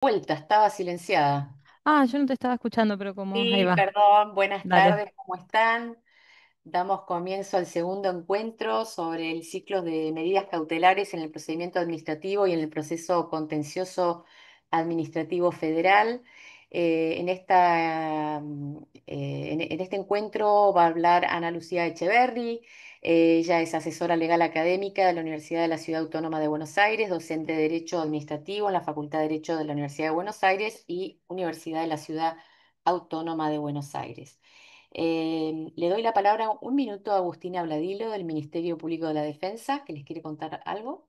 Vuelta, estaba silenciada. Ah, yo no te estaba escuchando, pero como ahí Sí, va. perdón, buenas Dale. tardes, ¿cómo están? Damos comienzo al segundo encuentro sobre el ciclo de medidas cautelares en el procedimiento administrativo y en el proceso contencioso administrativo federal. En este encuentro va a hablar Ana Lucía Echeverry. Ella es asesora legal académica de la Universidad de la Ciudad Autónoma de Buenos Aires, docente de Derecho Administrativo en la Facultad de Derecho de la Universidad de Buenos Aires y Universidad de la Ciudad Autónoma de Buenos Aires. Le doy la palabra un minuto a Agustina Bladilo del Ministerio Público de la Defensa, que les quiere contar algo.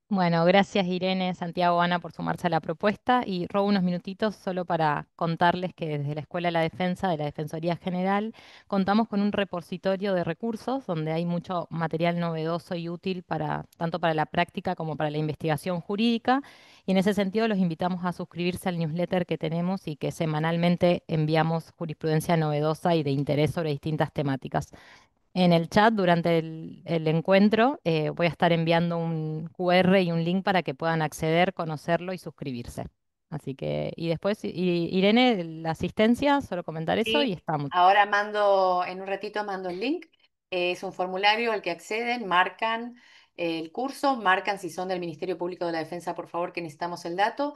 Bueno, gracias Irene, Santiago, Ana por sumarse a la propuesta y robo unos minutitos solo para contarles que desde la Escuela de la Defensa de la Defensoría General contamos con un repositorio de recursos donde hay mucho material novedoso y útil para tanto para la práctica como para la investigación jurídica y en ese sentido los invitamos a suscribirse al newsletter que tenemos y que semanalmente enviamos jurisprudencia novedosa y de interés sobre distintas temáticas. En el chat durante el encuentro voy a estar enviando un QR y un link para que puedan acceder, conocerlo y suscribirse. Así que, y después, Irene, la asistencia, solo comentar eso y Sí, estamos. ahora mando, en un ratito mando el link. Es un formulario al que acceden, marcan el curso, marcan si son del Ministerio Público de la Defensa, por favor, que necesitamos el dato.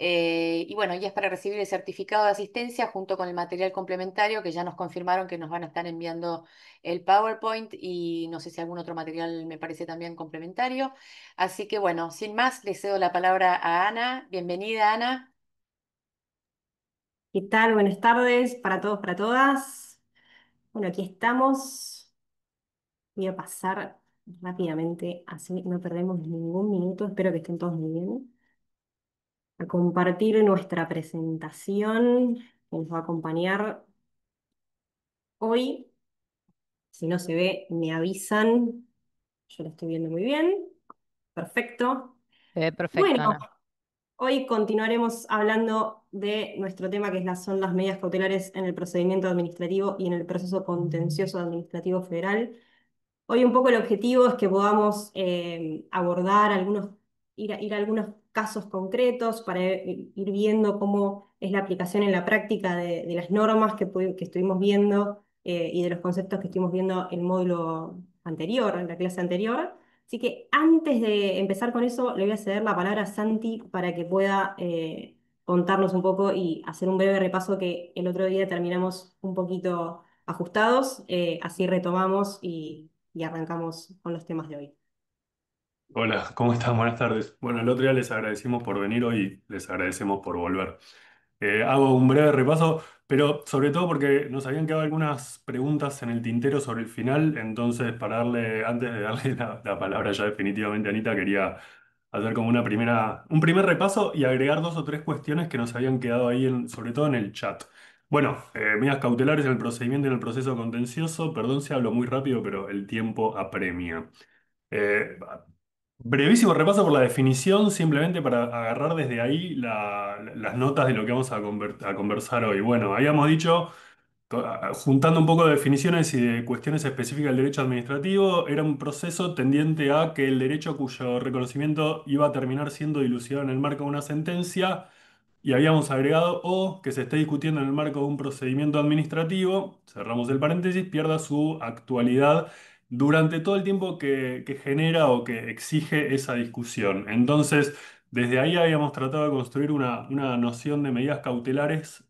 Y bueno, ya es para recibir el certificado de asistencia junto con el material complementario que ya nos confirmaron que nos van a estar enviando el PowerPoint y no sé si algún otro material me parece también complementario. Así que bueno, sin más, le cedo la palabra a Ana. Bienvenida, Ana. ¿Qué tal? Buenas tardes para todos, para todas. Bueno, aquí estamos. Voy a pasar rápidamente, así no perdemos ningún minuto. Espero que estén todos muy bien. A compartir nuestra presentación que nos va a acompañar hoy. Si no se ve, me avisan. Yo la estoy viendo muy bien. Perfecto. Se ve perfecto, Bueno, Ana. hoy continuaremos hablando de nuestro tema, que son las medidas cautelares en el procedimiento administrativo y en el proceso contencioso administrativo federal. Hoy un poco el objetivo es que podamos abordar ir a algunos casos concretos para ir viendo cómo es la aplicación en la práctica de las normas que estuvimos viendo y de los conceptos que estuvimos viendo en el módulo anterior, en la clase anterior. Así que antes de empezar con eso, le voy a ceder la palabra a Santi para que pueda contarnos un poco y hacer un breve repaso que el otro día terminamos un poquito ajustados, así retomamos y arrancamos con los temas de hoy. Hola, ¿cómo están? Buenas tardes. Bueno, el otro día les agradecimos por venir, hoy les agradecemos por volver. Hago un breve repaso, pero sobre todo porque nos habían quedado algunas preguntas en el tintero sobre el final, entonces antes de darle la palabra ya definitivamente a Anita, quería hacer como un primer repaso y agregar dos o tres cuestiones que nos habían quedado ahí, sobre todo en el chat. Bueno, medidas cautelares en el procedimiento y en el proceso contencioso, perdón si hablo muy rápido, pero el tiempo apremia. Eh, Brevísimo repaso por la definición, simplemente para agarrar desde ahí las notas de lo que vamos a conversar hoy. Bueno, habíamos dicho, juntando un poco de definiciones y de cuestiones específicas del derecho administrativo, era un proceso tendiente a que el derecho cuyo reconocimiento iba a terminar siendo dilucidado en el marco de una sentencia, y habíamos agregado o que se esté discutiendo en el marco de un procedimiento administrativo, cerramos el paréntesis, pierda su actualidad durante todo el tiempo que genera o que exige esa discusión. Entonces, desde ahí habíamos tratado de construir una noción de medidas cautelares,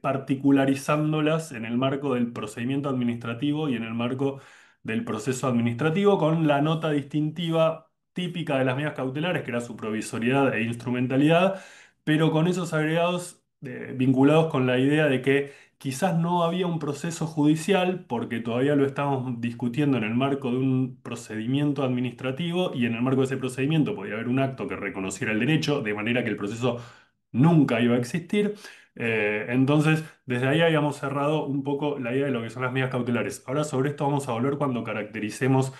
particularizándolas en el marco del procedimiento administrativo y en el marco del proceso administrativo, con la nota distintiva típica de las medidas cautelares, que era su provisoriedad e instrumentalidad, pero con esos agregados vinculados con la idea de que quizás no había un proceso judicial, porque todavía lo estamos discutiendo en el marco de un procedimiento administrativo, y en el marco de ese procedimiento podía haber un acto que reconociera el derecho, de manera que el proceso nunca iba a existir. Entonces, desde ahí habíamos cerrado un poco la idea de lo que son las medidas cautelares. Ahora sobre esto vamos a volver cuando caractericemos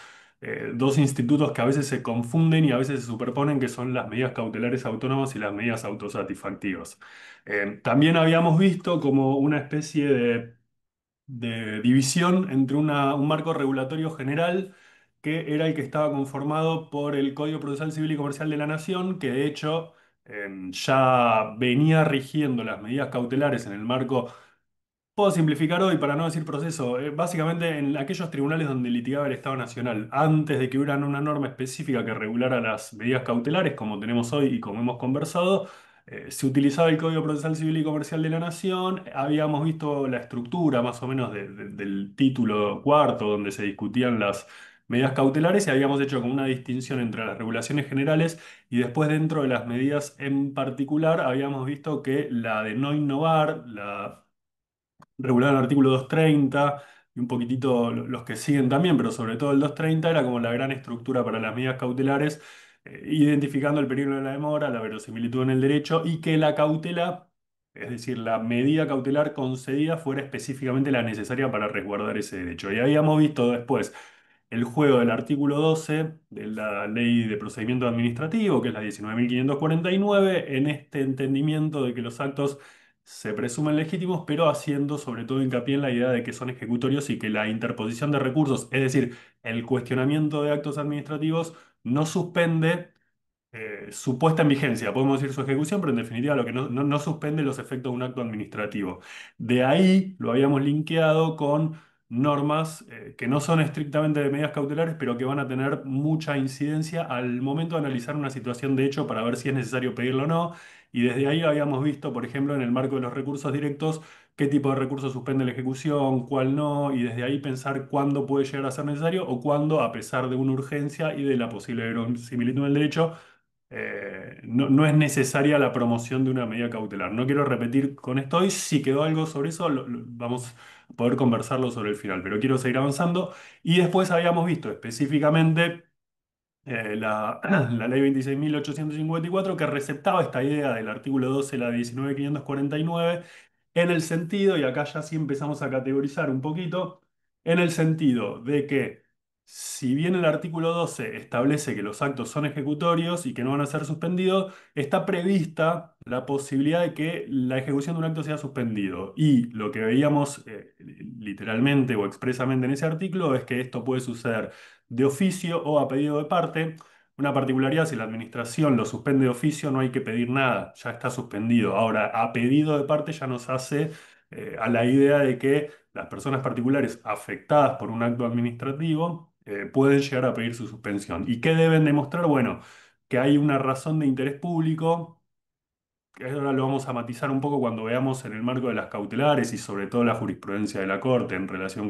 dos institutos que a veces se confunden y a veces se superponen, que son las medidas cautelares autónomas y las medidas autosatisfactivas. También habíamos visto como una especie de división entre un marco regulatorio general, que era el que estaba conformado por el Código Procesal Civil y Comercial de la Nación, que de hecho ya venía rigiendo las medidas cautelares en el marco. Puedo simplificar hoy para no decir proceso. Básicamente en aquellos tribunales donde litigaba el Estado Nacional, antes de que hubiera una norma específica que regulara las medidas cautelares, como tenemos hoy y como hemos conversado, se utilizaba el Código Procesal Civil y Comercial de la Nación. Habíamos visto la estructura más o menos del título cuarto, donde se discutían las medidas cautelares, y habíamos hecho como una distinción entre las regulaciones generales y después dentro de las medidas en particular, habíamos visto que la de no innovar, la regular el artículo 230 y un poquitito los que siguen también, pero sobre todo el 230 era como la gran estructura para las medidas cautelares, identificando el peligro de la demora, la verosimilitud en el derecho y que la cautela, es decir, la medida cautelar concedida fuera específicamente la necesaria para resguardar ese derecho. Y habíamos visto después el juego del artículo 12 de la Ley de Procedimiento Administrativo, que es la 19.549, en este entendimiento de que los actos se presumen legítimos, pero haciendo sobre todo hincapié en la idea de que son ejecutorios y que la interposición de recursos, es decir, el cuestionamiento de actos administrativos, no suspende su puesta en vigencia, podemos decir su ejecución, pero en definitiva lo que no suspende los efectos de un acto administrativo. De ahí lo habíamos linkeado con normas que no son estrictamente de medidas cautelares, pero que van a tener mucha incidencia al momento de analizar una situación de hecho para ver si es necesario pedirlo o no. Y desde ahí habíamos visto, por ejemplo, en el marco de los recursos directos, qué tipo de recursos suspende la ejecución, cuál no, y desde ahí pensar cuándo puede llegar a ser necesario o cuándo, a pesar de una urgencia y de la posible verosimilitud del derecho, no es necesaria la promoción de una medida cautelar. No quiero repetir con esto hoy, si quedó algo sobre eso, vamos a poder conversarlo sobre el final, pero quiero seguir avanzando. Y después habíamos visto específicamente la ley 26.854 que receptaba esta idea del artículo 12 de la 19.549 en el sentido, y acá ya sí empezamos a categorizar un poquito, en el sentido de que si bien el artículo 12 establece que los actos son ejecutorios y que no van a ser suspendidos, está prevista la posibilidad de que la ejecución de un acto sea suspendido. Y lo que veíamos literalmente o expresamente en ese artículo es que esto puede suceder de oficio o a pedido de parte. Una particularidad, si la administración lo suspende de oficio, no hay que pedir nada, ya está suspendido. Ahora, a pedido de parte ya nos hace a la idea de que las personas particulares afectadas por un acto administrativo pueden llegar a pedir su suspensión. ¿Y qué deben demostrar? Bueno, que hay una razón de interés público, que ahora lo vamos a matizar un poco cuando veamos en el marco de las cautelares y sobre todo la jurisprudencia de la Corte en relación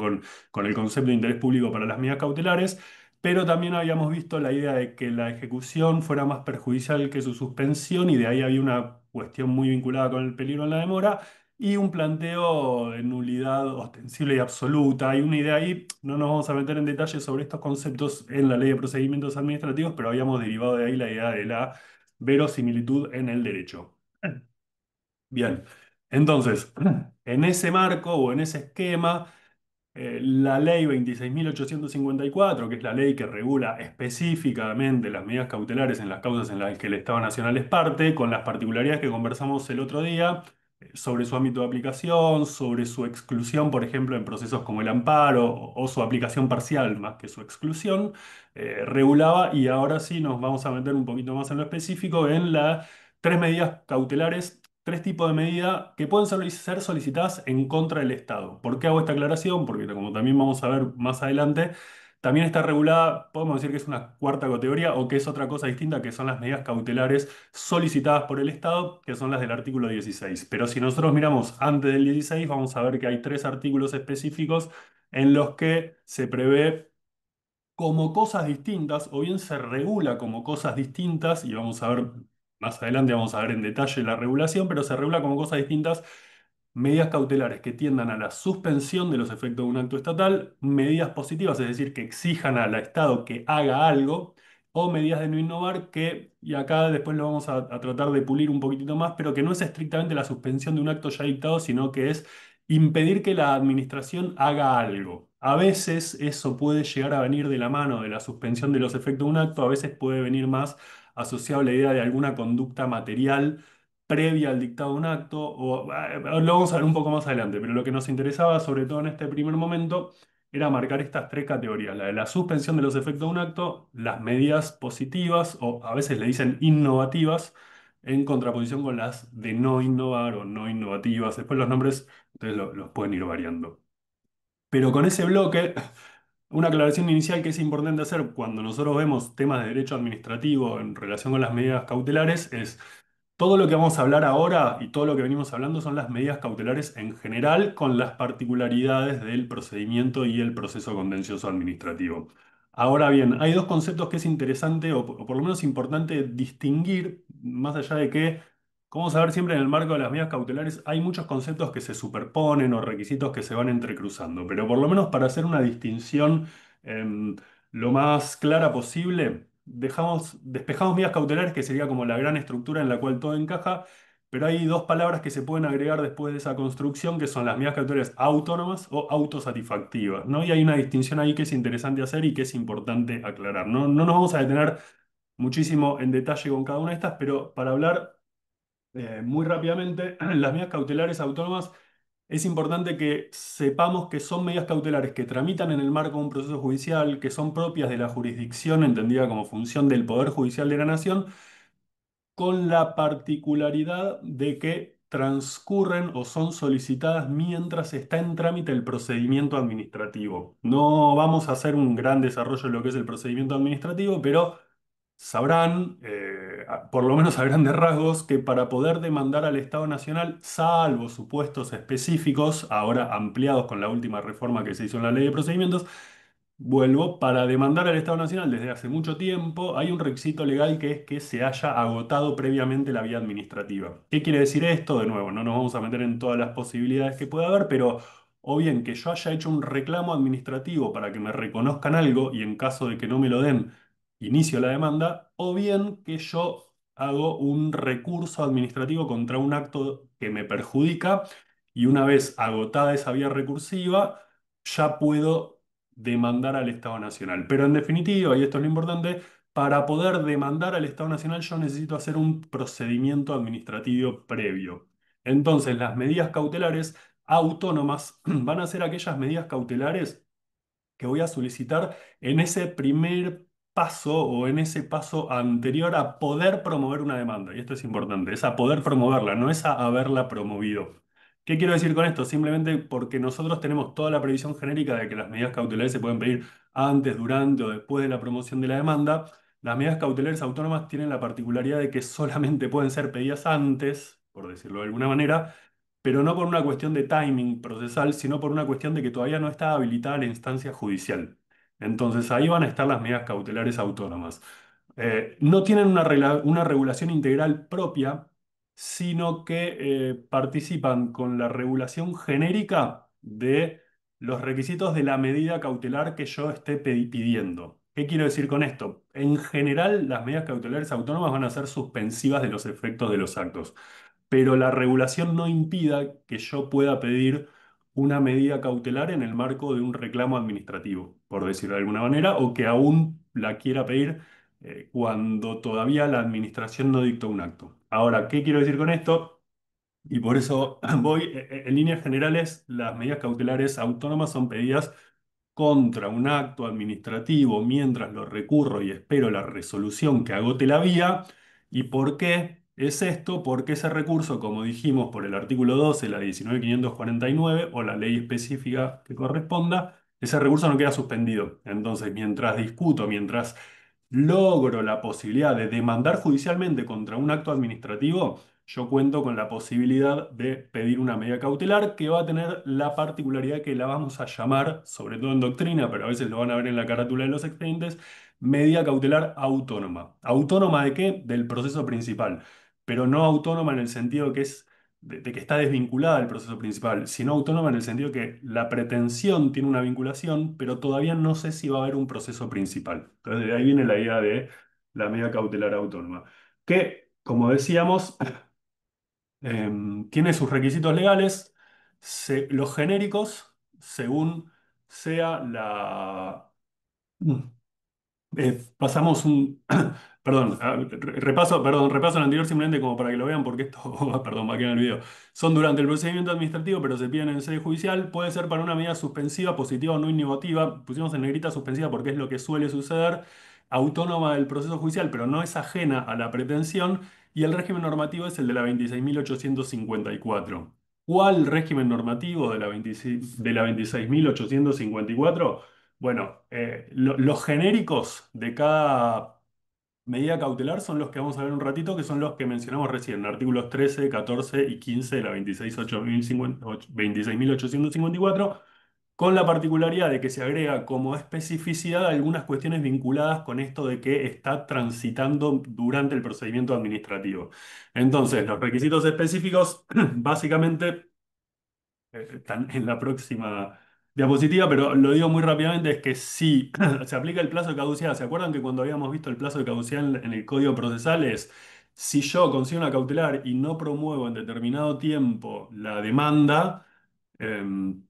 con el concepto de interés público para las medidas cautelares, pero también habíamos visto la idea de que la ejecución fuera más perjudicial que su suspensión y de ahí había una cuestión muy vinculada con el peligro en la demora y un planteo de nulidad ostensible y absoluta. Hay una idea ahí, no nos vamos a meter en detalle sobre estos conceptos en la Ley de Procedimientos Administrativos, pero habíamos derivado de ahí la idea de la verosimilitud en el derecho. Bien, entonces, en ese marco o en ese esquema, la ley 26.854, que es la ley que regula específicamente las medidas cautelares en las causas en las que el Estado Nacional es parte, con las particularidades que conversamos el otro día, sobre su ámbito de aplicación, sobre su exclusión, por ejemplo, en procesos como el amparo o su aplicación parcial más que su exclusión, regulaba, y ahora sí nos vamos a meter un poquito más en lo específico, en las tres medidas cautelares, tres tipos de medidas que pueden ser solicitadas en contra del Estado. ¿Por qué hago esta aclaración? Porque como también vamos a ver más adelante, también está regulada, podemos decir que es una cuarta categoría o que es otra cosa distinta, que son las medidas cautelares solicitadas por el Estado, que son las del artículo 16. Pero si nosotros miramos antes del 16, vamos a ver que hay tres artículos específicos en los que se prevé como cosas distintas, o bien se regula como cosas distintas, y vamos a ver más adelante, vamos a ver en detalle la regulación, pero se regula como cosas distintas medidas cautelares que tiendan a la suspensión de los efectos de un acto estatal, medidas positivas, es decir, que exijan al Estado que haga algo, o medidas de no innovar que, y acá después lo vamos a tratar de pulir un poquitito más, pero que no es estrictamente la suspensión de un acto ya dictado, sino que es impedir que la administración haga algo. A veces eso puede llegar a venir de la mano de la suspensión de los efectos de un acto, a veces puede venir más asociado a la idea de alguna conducta material previa al dictado de un acto, o lo vamos a ver un poco más adelante, pero lo que nos interesaba, sobre todo en este primer momento, era marcar estas tres categorías: la de la suspensión de los efectos de un acto, las medidas positivas, o a veces le dicen innovativas, en contraposición con las de no innovar o no innovativas. Después los nombres ustedes los pueden ir variando. Pero con ese bloque, una aclaración inicial que es importante hacer cuando nosotros vemos temas de derecho administrativo en relación con las medidas cautelares es todo lo que vamos a hablar ahora y todo lo que venimos hablando son las medidas cautelares en general con las particularidades del procedimiento y el proceso contencioso administrativo. Ahora bien, hay dos conceptos que es interesante o por lo menos importante distinguir, más allá de que, como vamos a ver siempre en el marco de las medidas cautelares, hay muchos conceptos que se superponen o requisitos que se van entrecruzando, pero por lo menos para hacer una distinción lo más clara posible, despejamos medidas cautelares, que sería como la gran estructura en la cual todo encaja, pero hay dos palabras que se pueden agregar después de esa construcción, que son las medidas cautelares autónomas o autosatisfactivas, ¿no? Y hay una distinción ahí que es interesante hacer y que es importante aclarar. No nos vamos a detener muchísimo en detalle con cada una de estas, pero para hablar muy rápidamente, las medidas cautelares autónomas, es importante que sepamos que son medidas cautelares que tramitan en el marco de un proceso judicial, que son propias de la jurisdicción entendida como función del Poder Judicial de la Nación, con la particularidad de que transcurren o son solicitadas mientras está en trámite el procedimiento administrativo. No vamos a hacer un gran desarrollo de lo que es el procedimiento administrativo, pero sabrán, por lo menos a grandes rasgos, que para poder demandar al Estado Nacional, salvo supuestos específicos, ahora ampliados con la última reforma que se hizo en la Ley de Procedimientos, vuelvo, para demandar al Estado Nacional desde hace mucho tiempo, hay un requisito legal que es que se haya agotado previamente la vía administrativa. ¿Qué quiere decir esto? De nuevo, no nos vamos a meter en todas las posibilidades que pueda haber, pero o bien que yo haya hecho un reclamo administrativo para que me reconozcan algo y en caso de que no me lo den, inicio la demanda, o bien que yo hago un recurso administrativo contra un acto que me perjudica y una vez agotada esa vía recursiva, ya puedo demandar al Estado Nacional. Pero en definitiva, y esto es lo importante, para poder demandar al Estado Nacional yo necesito hacer un procedimiento administrativo previo. Entonces, las medidas cautelares autónomas van a ser aquellas medidas cautelares que voy a solicitar en ese primer paso o en ese paso anterior a poder promover una demanda. Y esto es importante, es a poder promoverla, no es a haberla promovido. ¿Qué quiero decir con esto? Simplemente porque nosotros tenemos toda la previsión genérica de que las medidas cautelares se pueden pedir antes, durante o después de la promoción de la demanda. Las medidas cautelares autónomas tienen la particularidad de que solamente pueden ser pedidas antes, por decirlo de alguna manera, pero no por una cuestión de timing procesal, sino por una cuestión de que todavía no está habilitada la instancia judicial. Entonces ahí van a estar las medidas cautelares autónomas. No tienen una regulación integral propia, sino que participan con la regulación genérica de los requisitos de la medida cautelar que yo esté pidiendo. ¿Qué quiero decir con esto? En general, las medidas cautelares autónomas van a ser suspensivas de los efectos de los actos, pero la regulación no impida que yo pueda pedir una medida cautelar en el marco de un reclamo administrativo, por decirlo de alguna manera, o que aún la quiera pedir cuando todavía la administración no dictó un acto. Ahora, ¿qué quiero decir con esto? Y por eso voy, en líneas generales, las medidas cautelares autónomas son pedidas contra un acto administrativo mientras lo recurro y espero la resolución que agote la vía. ¿Y por qué es esto? Porque ese recurso, como dijimos por el artículo 12, la 19.549 o la ley específica que corresponda, ese recurso no queda suspendido. Entonces, mientras discuto, mientras logro la posibilidad de demandar judicialmente contra un acto administrativo, yo cuento con la posibilidad de pedir una medida cautelar que va a tener la particularidad que la vamos a llamar, sobre todo en doctrina, pero a veces lo van a ver en la carátula de los expedientes, medida cautelar autónoma. ¿Autónoma de qué? Del proceso principal, pero no autónoma en el sentido que es de que está desvinculada del proceso principal, sino autónoma en el sentido que la pretensión tiene una vinculación, pero todavía no sé si va a haber un proceso principal. Entonces, de ahí viene la idea de la medida cautelar autónoma, que, como decíamos, tiene sus requisitos legales, los genéricos, según sea la... pasamos un... Perdón, repaso el anterior simplemente como para que lo vean, porque esto, perdón, va a quedar en el video. Son durante el procedimiento administrativo, pero se piden en sede judicial. Puede ser para una medida suspensiva, positiva o no innovativa. Pusimos en negrita suspensiva porque es lo que suele suceder. Autónoma del proceso judicial, pero no es ajena a la pretensión. y el régimen normativo es el de la 26.854. ¿Cuál régimen normativo de la 26.854? Bueno, los genéricos de cada medida cautelar son los que vamos a ver un ratito, que son los que mencionamos recién, artículos 13, 14 y 15 de la 26.854, con la particularidad de que se agrega como especificidad algunas cuestiones vinculadas con esto de que está transitando durante el procedimiento administrativo. Entonces, los requisitos específicos, básicamente están en la próxima diapositiva, pero lo digo muy rápidamente, es que si se aplica el plazo de caducidad, ¿se acuerdan que cuando habíamos visto el plazo de caducidad en el Código Procesal es, si yo consigo una cautelar y no promuevo en determinado tiempo la demanda, em,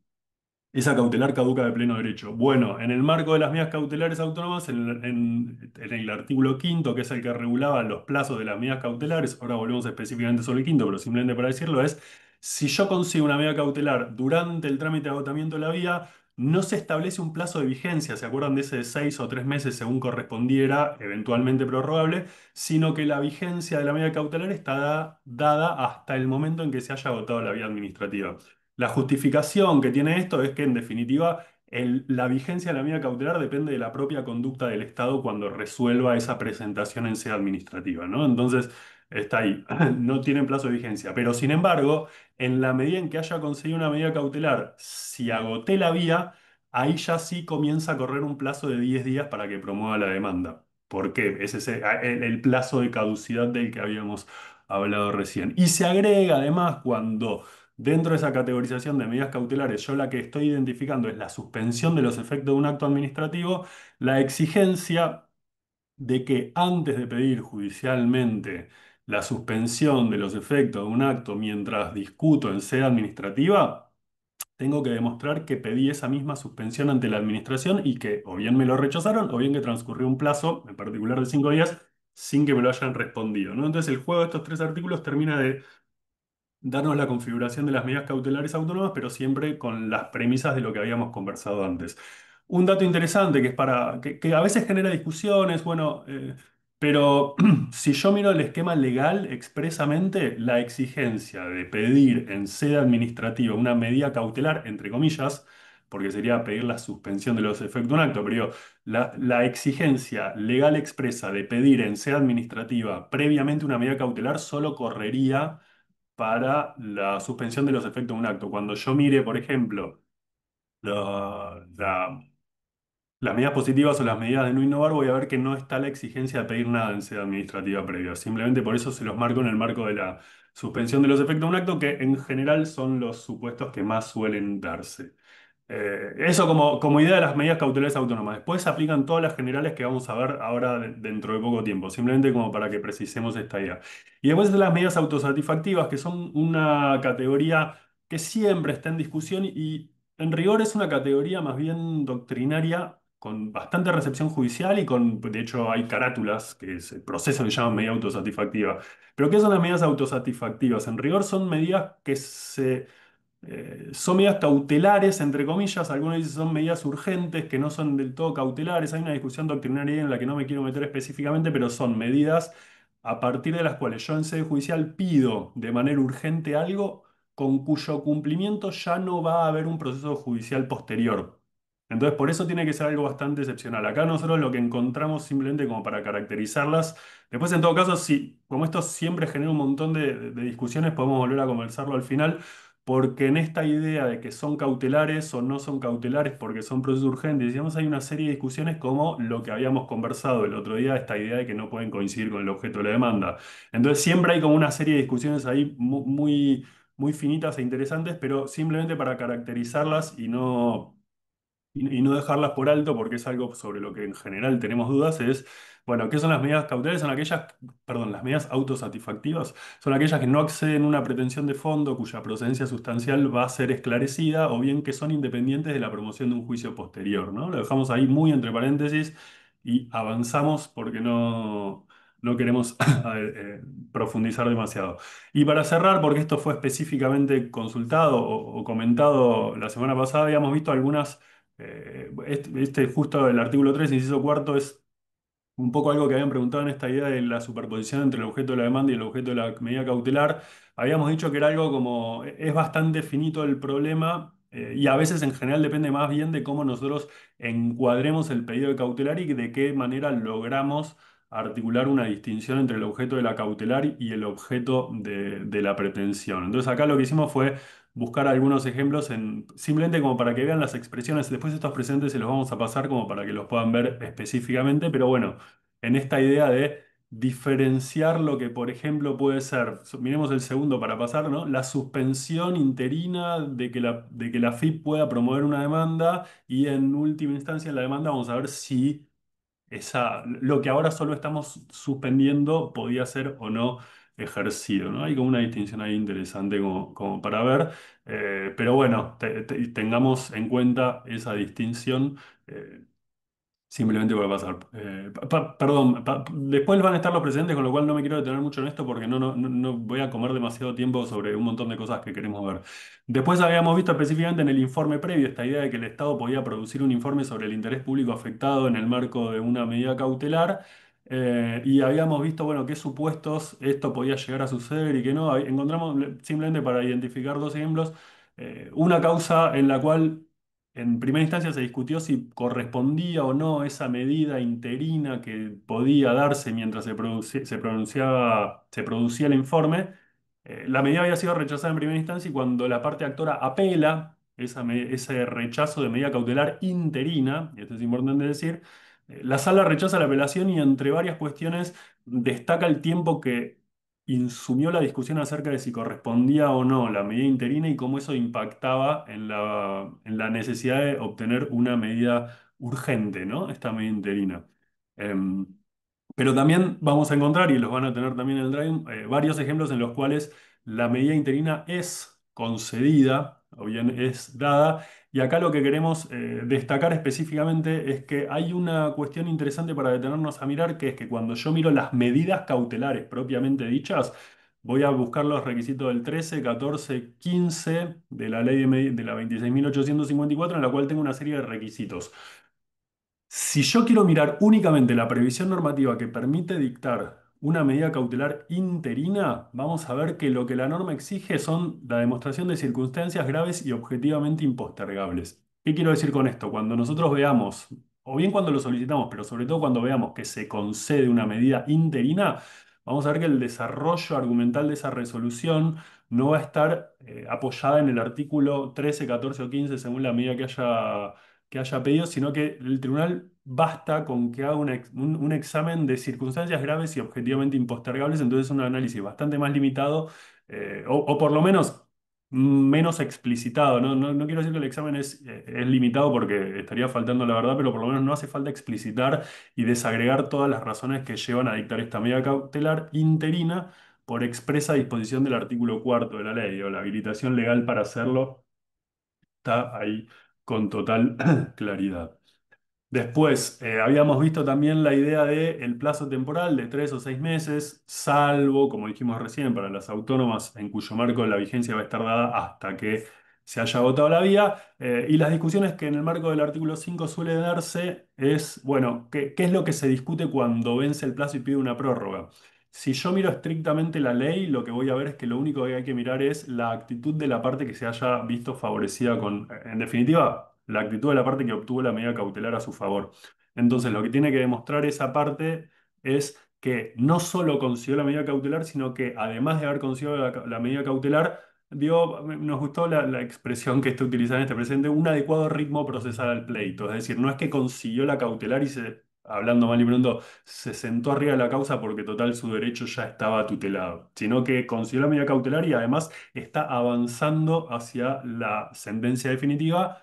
esa cautelar caduca de pleno derecho? Bueno, en el marco de las medidas cautelares autónomas, en el artículo quinto, que es el que regulaba los plazos de las medidas cautelares, ahora volvemos específicamente sobre el quinto, pero simplemente para decirlo, es si yo consigo una medida cautelar durante el trámite de agotamiento de la vía, no se establece un plazo de vigencia, ¿se acuerdan de ese de 6 o 3 meses según correspondiera, eventualmente prorrogable? Sino que la vigencia de la medida cautelar está dada hasta el momento en que se haya agotado la vía administrativa. La justificación que tiene esto es que, en definitiva, la vigencia de la medida cautelar depende de la propia conducta del Estado cuando resuelva esa presentación en sede administrativa, ¿no? Entonces, está ahí, no tienen plazo de vigencia. Pero, sin embargo, en la medida en que haya conseguido una medida cautelar, si agoté la vía, ahí ya sí comienza a correr un plazo de 10 días para que promueva la demanda. ¿Por qué? Es el plazo de caducidad del que habíamos hablado recién. Y se agrega además cuando dentro de esa categorización de medidas cautelares, yo la que estoy identificando es la suspensión de los efectos de un acto administrativo, la exigencia de que antes de pedir judicialmente la suspensión de los efectos de un acto mientras discuto en sede administrativa, tengo que demostrar que pedí esa misma suspensión ante la administración y que o bien me lo rechazaron o bien que transcurrió un plazo, en particular de 5 días, sin que me lo hayan respondido, ¿no? Entonces el juego de estos tres artículos termina de darnos la configuración de las medidas cautelares autónomas, pero siempre con las premisas de lo que habíamos conversado antes. Un dato interesante que es que a veces genera discusiones, bueno, pero si yo miro el esquema legal expresamente, la exigencia de pedir en sede administrativa una medida cautelar, entre comillas, porque sería pedir la suspensión de los efectos de un acto, pero digo, la exigencia legal expresa de pedir en sede administrativa previamente una medida cautelar solo correría para la suspensión de los efectos de un acto. Cuando yo mire, por ejemplo, las medidas positivas o las medidas de no innovar, voy a ver que no está la exigencia de pedir nada en sede administrativa previa. Simplemente por eso se los marco en el marco de la suspensión de los efectos de un acto, que en general son los supuestos que más suelen darse. Eso como idea de las medidas cautelares autónomas. Después se aplican todas las generales que vamos a ver ahora dentro de poco tiempo, simplemente como para que precisemos esta idea. Y después están las medidas autosatisfactivas, que son una categoría que siempre está en discusión y en rigor es una categoría más bien doctrinaria, con bastante recepción judicial y de hecho hay carátulas, que es el proceso que llaman medida autosatisfactiva. Pero ¿qué son las medidas autosatisfactivas? En rigor son medidas que son medidas cautelares, entre comillas, algunos dicen son medidas urgentes que no son del todo cautelares. Hay una discusión doctrinaria en la que no me quiero meter específicamente, pero son medidas a partir de las cuales yo en sede judicial pido de manera urgente algo con cuyo cumplimiento ya no va a haber un proceso judicial posterior. Entonces, por eso tiene que ser algo bastante excepcional. Acá nosotros lo que encontramos simplemente como para caracterizarlas. Después, en todo caso, sí, como esto siempre genera un montón de discusiones, podemos volver a conversarlo al final. Porque en esta idea de que son cautelares o no son cautelares porque son procesos urgentes, digamos, hay una serie de discusiones como lo que habíamos conversado el otro día, esta idea de que no pueden coincidir con el objeto de la demanda. Entonces siempre hay como una serie de discusiones ahí muy, muy finitas e interesantes, pero simplemente para caracterizarlas y no dejarlas por alto, porque es algo sobre lo que en general tenemos dudas, es, bueno, ¿qué son las medidas cautelares? Son aquellas, perdón, las medidas autosatisfactivas son aquellas que no acceden a una pretensión de fondo cuya procedencia sustancial va a ser esclarecida o bien que son independientes de la promoción de un juicio posterior, ¿no? Lo dejamos ahí muy entre paréntesis y avanzamos porque no queremos profundizar demasiado. Y para cerrar, porque esto fue específicamente consultado o comentado la semana pasada, habíamos visto algunas justo el artículo 3 inciso cuarto, es un poco algo que habían preguntado en esta idea de la superposición entre el objeto de la demanda y el objeto de la medida cautelar. Habíamos dicho que era algo como, es bastante finito el problema y a veces en general depende más bien de cómo nosotros encuadremos el pedido de cautelar y de qué manera logramos articular una distinción entre el objeto de la cautelar y el objeto de la pretensión. Entonces acá lo que hicimos fue buscar algunos ejemplos simplemente como para que vean las expresiones. Después estos presentes se los vamos a pasar como para que los puedan ver específicamente, pero bueno, en esta idea de diferenciar lo que, por ejemplo, puede ser, miremos el segundo para pasar, ¿no? La suspensión interina de que la FIP pueda promover una demanda y en última instancia en la demanda vamos a ver si lo que ahora solo estamos suspendiendo podía ser o no ejercido, ¿no? Hay como una distinción ahí interesante como para ver, pero bueno, tengamos en cuenta esa distinción. eh, Simplemente voy a pasar. Perdón, después van a estar los presentes, con lo cual no me quiero detener mucho en esto porque no voy a comer demasiado tiempo sobre un montón de cosas que queremos ver. Después habíamos visto específicamente en el informe previo esta idea de que el Estado podía producir un informe sobre el interés público afectado en el marco de una medida cautelar. Y habíamos visto, bueno, qué supuestos esto podía llegar a suceder y qué no. Encontramos, simplemente para identificar dos ejemplos, una causa en la cual en primera instancia se discutió si correspondía o no esa medida interina que podía darse mientras se producía el informe. La medida había sido rechazada en primera instancia y cuando la parte actora apela ese rechazo de medida cautelar interina, y esto es importante decir, la sala rechaza la apelación y entre varias cuestiones destaca el tiempo que insumió la discusión acerca de si correspondía o no la medida interina y cómo eso impactaba en la necesidad de obtener una medida urgente, ¿no? Esta medida interina. Em, pero también vamos a encontrar, y los van a tener también en el Drive, varios ejemplos en los cuales la medida interina es concedida o bien es dada. Y acá lo que queremos destacar específicamente es que hay una cuestión interesante para detenernos a mirar, que es que cuando yo miro las medidas cautelares propiamente dichas, voy a buscar los requisitos del 13, 14, 15 de la ley de la 26.854, en la cual tengo una serie de requisitos. Si yo quiero mirar únicamente la previsión normativa que permite dictar una medida cautelar interina, vamos a ver que lo que la norma exige son la demostración de circunstancias graves y objetivamente impostergables. ¿Qué quiero decir con esto? Cuando nosotros veamos, o bien cuando lo solicitamos, pero sobre todo cuando veamos que se concede una medida interina, vamos a ver que el desarrollo argumental de esa resolución no va a estar apoyada en el artículo 13, 14 o 15 según la medida que haya pedido, sino que el tribunal basta con que haga un examen de circunstancias graves y objetivamente impostergables, entonces un análisis bastante más limitado, o por lo menos menos explicitado. No quiero decir que el examen es limitado porque estaría faltando la verdad, pero por lo menos no hace falta explicitar y desagregar todas las razones que llevan a dictar esta medida cautelar interina por expresa disposición del artículo cuarto de la ley, o la habilitación legal para hacerlo está ahí con total claridad. Después, habíamos visto también la idea de el plazo temporal de 3 o 6 meses, salvo, como dijimos recién, para las autónomas en cuyo marco la vigencia va a estar dada hasta que se haya agotado la vía. Y las discusiones que en el marco del artículo 5 suele darse es, bueno, ¿qué es lo que se discute cuando vence el plazo y pide una prórroga? Si yo miro estrictamente la ley, lo que voy a ver es que lo único que hay que mirar es la actitud de la parte que se haya visto favorecida en definitiva, la actitud de la parte que obtuvo la medida cautelar a su favor. Entonces, lo que tiene que demostrar esa parte es que no solo consiguió la medida cautelar, sino que además de haber conseguido la medida cautelar, nos gustó la expresión que está utilizada en este presente, un adecuado ritmo procesal al pleito. Es decir, no es que consiguió la cautelar y hablando mal y pronto, se sentó arriba de la causa porque total su derecho ya estaba tutelado, sino que consiguió la medida cautelar y además está avanzando hacia la sentencia definitiva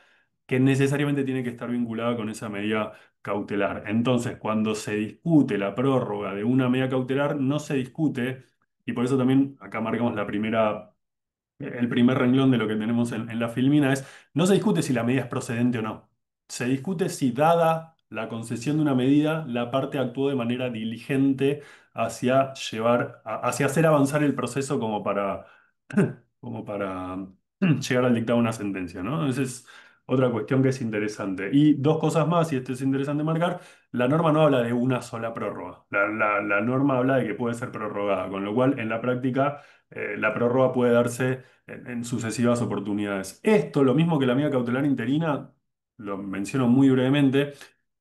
que necesariamente tiene que estar vinculada con esa medida cautelar. Entonces, cuando se discute la prórroga de una medida cautelar, no se discute, y por eso también acá marcamos el primer renglón de lo que tenemos en la filmina es, no se discute si la medida es procedente o no. Se discute si, dada la concesión de una medida, la parte actuó de manera diligente hacia hacer avanzar el proceso como para llegar al dictado de una sentencia, ¿no? Ese es otra cuestión que es interesante. Y dos cosas más, y esto es interesante marcar, la norma no habla de una sola prórroga. La norma habla de que puede ser prorrogada, con lo cual en la práctica la prórroga puede darse en sucesivas oportunidades. Esto, lo mismo que la medida cautelar interina, lo menciono muy brevemente.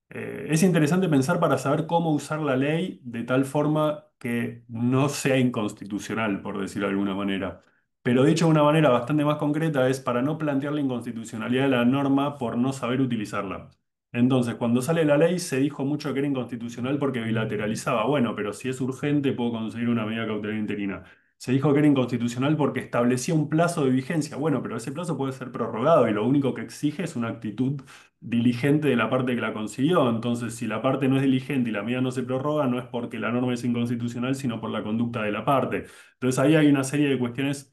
Es interesante pensar para saber cómo usar la ley de tal forma que no sea inconstitucional, por decirlo de alguna manera. Pero dicho de una manera bastante más concreta es para no plantear la inconstitucionalidad de la norma por no saber utilizarla. Entonces, cuando sale la ley se dijo mucho que era inconstitucional porque bilateralizaba. Bueno, pero si es urgente puedo conseguir una medida cautelar interina. Se dijo que era inconstitucional porque establecía un plazo de vigencia. Bueno, pero ese plazo puede ser prorrogado y lo único que exige es una actitud diligente de la parte que la consiguió. Entonces, si la parte no es diligente y la medida no se prorroga, no es porque la norma es inconstitucional, sino por la conducta de la parte. Entonces, ahí hay una serie de cuestiones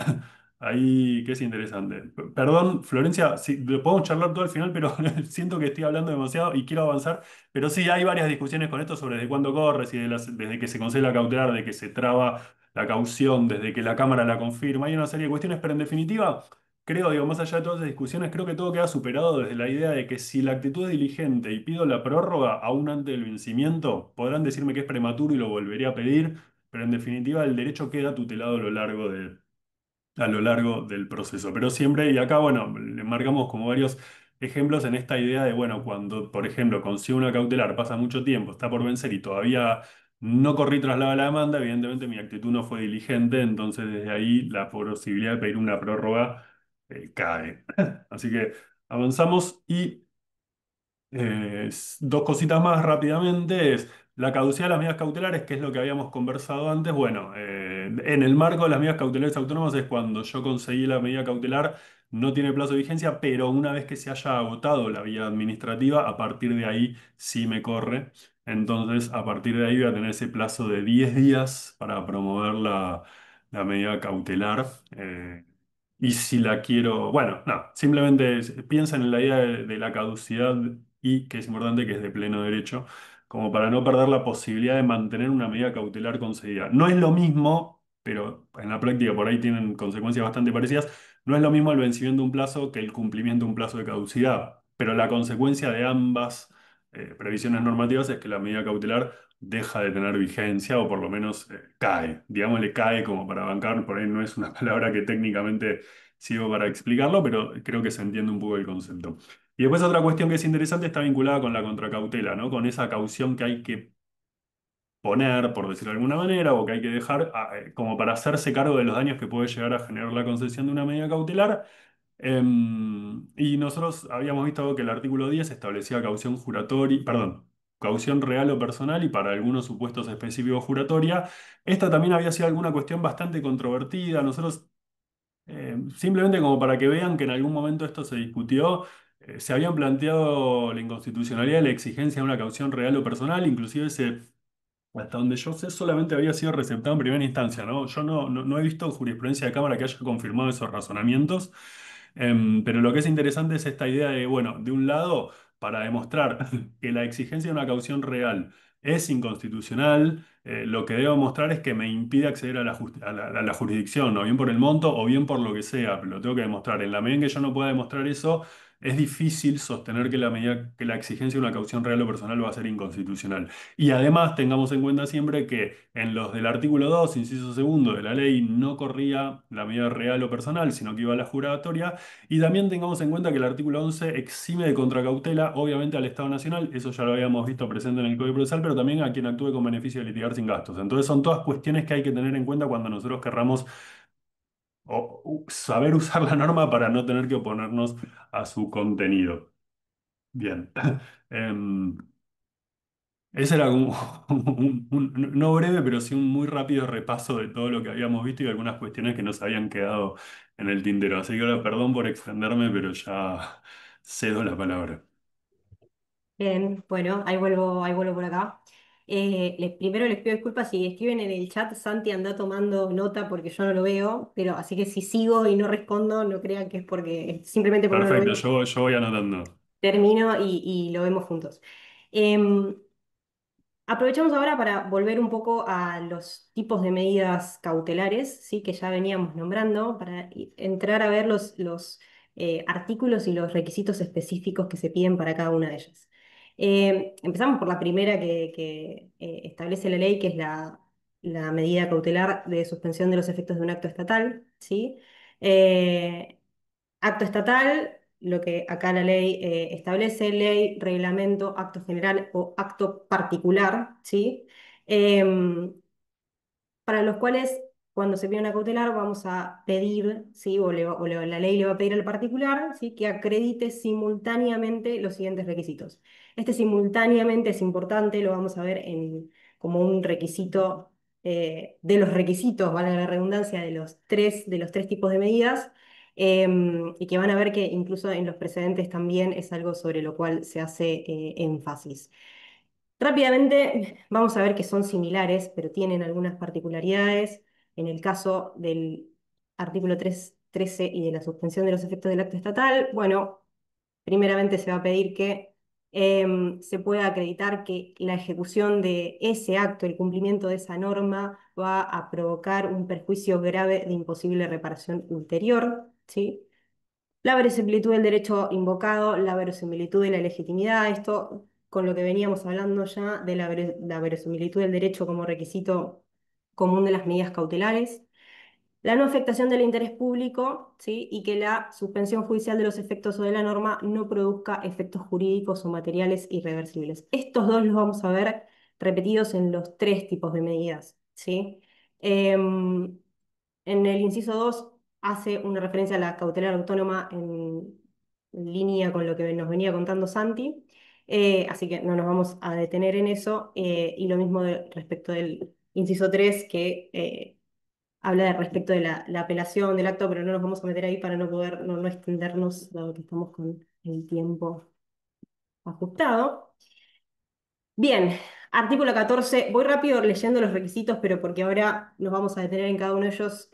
ahí que es interesante. Perdón, Florencia, si podemos charlar todo al final, pero siento que estoy hablando demasiado y quiero avanzar. Pero sí, hay varias discusiones con esto sobre desde cuándo corre, si desde que se concede la cautelar, de que se traba la caución, desde que la Cámara la confirma. Hay una serie de cuestiones, pero en definitiva. Creo, digo, más allá de todas las discusiones, creo que todo queda superado desde la idea de que si la actitud es diligente y pido la prórroga aún antes del vencimiento, podrán decirme que es prematuro y lo volveré a pedir, pero en definitiva el derecho queda tutelado a lo largo del proceso. Pero siempre, y acá, bueno, le marcamos como varios ejemplos en esta idea de, bueno, cuando, por ejemplo, consigo una cautelar, pasa mucho tiempo, está por vencer y todavía no corrí traslado a la demanda, evidentemente mi actitud no fue diligente, entonces desde ahí la posibilidad de pedir una prórroga cae. Así que avanzamos y dos cositas más rápidamente es la caducidad de las medidas cautelares, que es lo que habíamos conversado antes. Bueno, en el marco de las medidas cautelares autónomas es cuando yo conseguí la medida cautelar, no tiene plazo de vigencia, pero una vez que se haya agotado la vía administrativa, a partir de ahí sí me corre. Entonces, a partir de ahí voy a tener ese plazo de 10 días para promover la medida cautelar. Y si la quiero, bueno, no, simplemente piensan en la idea de la caducidad y que es importante que es de pleno derecho, como para no perder la posibilidad de mantener una medida cautelar concedida. No es lo mismo, pero en la práctica por ahí tienen consecuencias bastante parecidas, no es lo mismo el vencimiento de un plazo que el cumplimiento de un plazo de caducidad, pero la consecuencia de ambas previsiones normativas es que la medida cautelar deja de tener vigencia o por lo menos cae, digámosle cae como para bancar, por ahí no es una palabra que técnicamente sirva para explicarlo, pero creo que se entiende un poco el concepto. Y después otra cuestión que es interesante está vinculada con la contracautela, ¿no? Con esa caución que hay que poner, por decirlo de alguna manera, o que hay que dejar como para hacerse cargo de los daños que puede llegar a generar la concesión de una medida cautelar. Y nosotros habíamos visto que el artículo 10 establecía caución juratoria, perdón, caución real o personal y para algunos supuestos específicos juratoria. Esta también había sido alguna cuestión bastante controvertida. Nosotros simplemente como para que vean que en algún momento esto se discutió, se habían planteado la inconstitucionalidad de la exigencia de una caución real o personal, inclusive hasta donde yo sé, solamente había sido receptado en primera instancia, ¿no? Yo no he visto jurisprudencia de Cámara que haya confirmado esos razonamientos. Pero lo que es interesante es esta idea de, bueno, de un lado, para demostrar que la exigencia de una caución real es inconstitucional, lo que debo mostrar es que me impide acceder a la jurisdicción, o bien por el monto o bien por lo que sea, pero lo tengo que demostrar. En la medida en que yo no pueda demostrar eso, es difícil sostener que que la exigencia de una caución real o personal va a ser inconstitucional. Y además tengamos en cuenta siempre que en los del artículo 2 inciso segundo de la ley, no corría la medida real o personal, sino que iba a la juratoria. Y también tengamos en cuenta que el artículo 11 exime de contracautela, obviamente al Estado Nacional, eso ya lo habíamos visto presente en el Código Procesal, pero también a quien actúe con beneficio de litigar sin gastos. Entonces son todas cuestiones que hay que tener en cuenta cuando nosotros querramos saber usar la norma para no tener que oponernos a su contenido. Bien. Em, Ese era no breve, pero sí un muy rápido repaso de todo lo que habíamos visto y algunas cuestiones que nos habían quedado en el tintero. Así que ahora perdón por extenderme, pero ya cedo la palabra. Bien, bueno, ahí vuelvo por acá. Primero les pido disculpas si escriben en el chat, Santi anda tomando nota porque yo no lo veo, pero así que si sigo y no respondo, no crean que es porque, simplemente porque no lo Perfecto, veo, yo voy anotando. termino y lo vemos juntos. Em, Aprovechamos ahora para volver un poco a los tipos de medidas cautelares, ¿sí? Que ya veníamos nombrando, para entrar a ver los artículos y los requisitos específicos que se piden para cada una de ellas. Empezamos por la primera que establece la ley, que es la medida cautelar de suspensión de los efectos de un acto estatal, ¿sí? Eh, Acto estatal, lo que acá la ley establece, ley, reglamento, acto general o acto particular, ¿sí? Em, para los cuales cuando se pide una cautelar vamos a pedir, ¿sí? La ley le va a pedir al particular, ¿sí? Que acredite simultáneamente los siguientes requisitos. Este simultáneamente es importante, lo vamos a ver como un requisito de los requisitos, valga la redundancia, de los tres tipos de medidas, y que van a ver que incluso en los precedentes también es algo sobre lo cual se hace énfasis. Rápidamente vamos a ver que son similares, pero tienen algunas particularidades. En el caso del artículo 13 y de la suspensión de los efectos del acto estatal, bueno, primeramente se va a pedir que se pueda acreditar que la ejecución de ese acto, el cumplimiento de esa norma, va a provocar un perjuicio grave de imposible reparación ulterior, ¿sí? La verosimilitud del derecho invocado, la verosimilitud de la legitimidad, esto con lo que veníamos hablando ya de la verosimilitud del derecho como requisito común de las medidas cautelares, la no afectación del interés público, ¿sí? Y que la suspensión judicial de los efectos o de la norma no produzca efectos jurídicos o materiales irreversibles. Estos dos los vamos a ver repetidos en los tres tipos de medidas, ¿sí? Em, en el inciso 2 hace una referencia a la cautelar autónoma en línea con lo que nos venía contando Santi, así que no nos vamos a detener en eso, y lo mismo respecto del inciso 3 que habla respecto de la apelación del acto, pero no nos vamos a meter ahí para no poder no extendernos, dado que estamos con el tiempo ajustado. Bien, artículo 14. Voy rápido leyendo los requisitos, pero porque ahora nos vamos a detener en cada uno de ellos,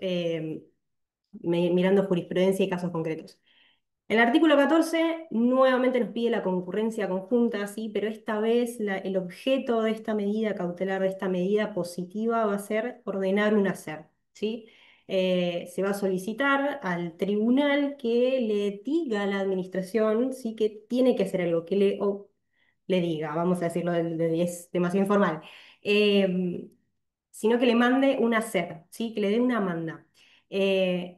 mirando jurisprudencia y casos concretos. El artículo 14 nuevamente nos pide la concurrencia conjunta, sí, pero esta vez el objeto de esta medida cautelar, de esta medida positiva, va a ser ordenar un hacer, ¿sí? Se va a solicitar al tribunal que le diga a la administración, ¿sí? Que tiene que hacer algo, que le diga, vamos a decirlo, es demasiado informal, eh, sino que le mande un hacer, ¿sí? Que le dé una manda. Eh,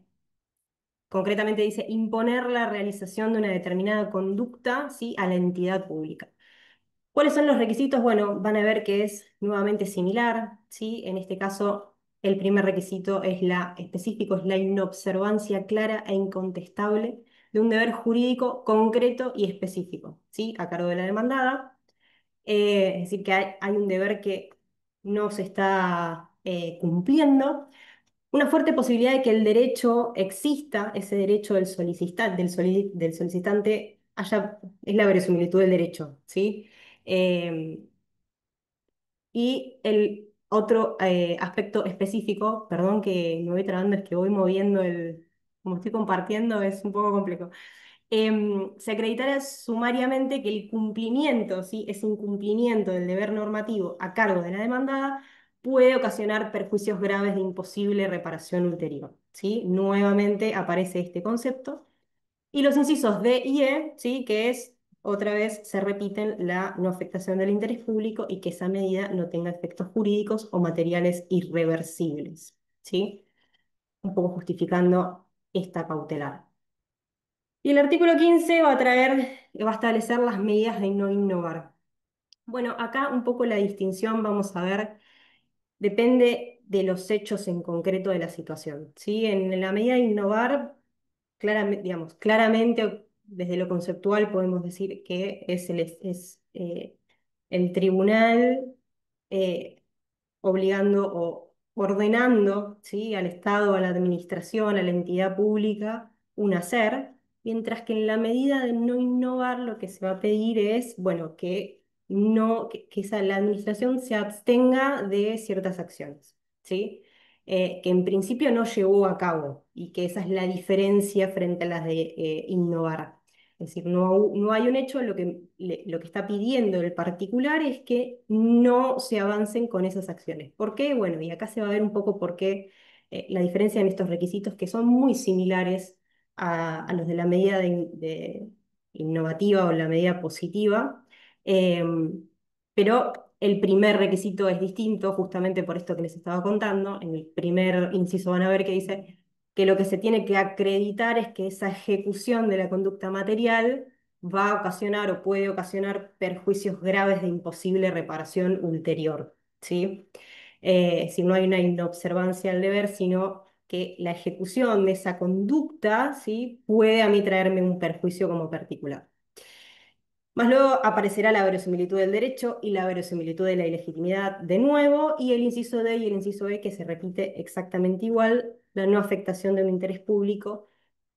Concretamente dice imponer la realización de una determinada conducta, ¿sí? A la entidad pública. ¿Cuáles son los requisitos? Bueno, van a ver que es nuevamente similar, ¿sí? En este caso, el primer requisito específico, es la inobservancia clara e incontestable de un deber jurídico concreto y específico, ¿sí? A cargo de la demandada. Es decir, que hay un deber que no se está cumpliendo, una fuerte posibilidad de que el derecho exista, ese derecho del solicitante, es la verosimilitud del derecho, ¿sí? Eh, y el otro aspecto específico, perdón que me voy trabando, es que voy moviendo como estoy compartiendo, es un poco complejo. Se acreditara sumariamente que el cumplimiento, ¿sí? Ese incumplimiento del deber normativo a cargo de la demandada puede ocasionar perjuicios graves de imposible reparación ulterior, ¿sí? Nuevamente aparece este concepto. Y los incisos D y E, ¿sí? Que es, otra vez, se repiten la no afectación del interés público y que esa medida no tenga efectos jurídicos o materiales irreversibles, ¿sí? Un poco justificando esta cautelar. Y el artículo 15 va a establecer las medidas de no innovar. Bueno, acá un poco la distinción, vamos a ver, depende de los hechos en concreto de la situación, ¿sí? En la medida de innovar, claramente, desde lo conceptual podemos decir que el tribunal eh, obligando o ordenando, ¿sí? Al Estado, a la administración, a la entidad pública, un hacer, mientras que en la medida de no innovar lo que se va a pedir es, bueno, que no, la administración se abstenga de ciertas acciones, ¿sí? Que en principio no llevó a cabo y que esa es la diferencia frente a las de innovar. Es decir, no hay un hecho, lo que está pidiendo el particular es que no se avancen con esas acciones. ¿Por qué? Bueno, y acá se va a ver un poco por qué la diferencia en estos requisitos que son muy similares a los de la medida de innovativa o la medida positiva. Pero el primer requisito es distinto, justamente por esto que les estaba contando. En el primer inciso van a ver que dice que lo que se tiene que acreditar es que esa ejecución de la conducta material va a ocasionar o puede ocasionar perjuicios graves de imposible reparación ulterior, ¿sí? Si no hay una inobservancia al deber, sino que la ejecución de esa conducta, ¿sí?, puede a mí traerme un perjuicio como particular. Más luego aparecerá la verosimilitud del derecho y la verosimilitud de la ilegitimidad de nuevo, y el inciso D y el inciso E que se repite exactamente igual, la no afectación de un interés público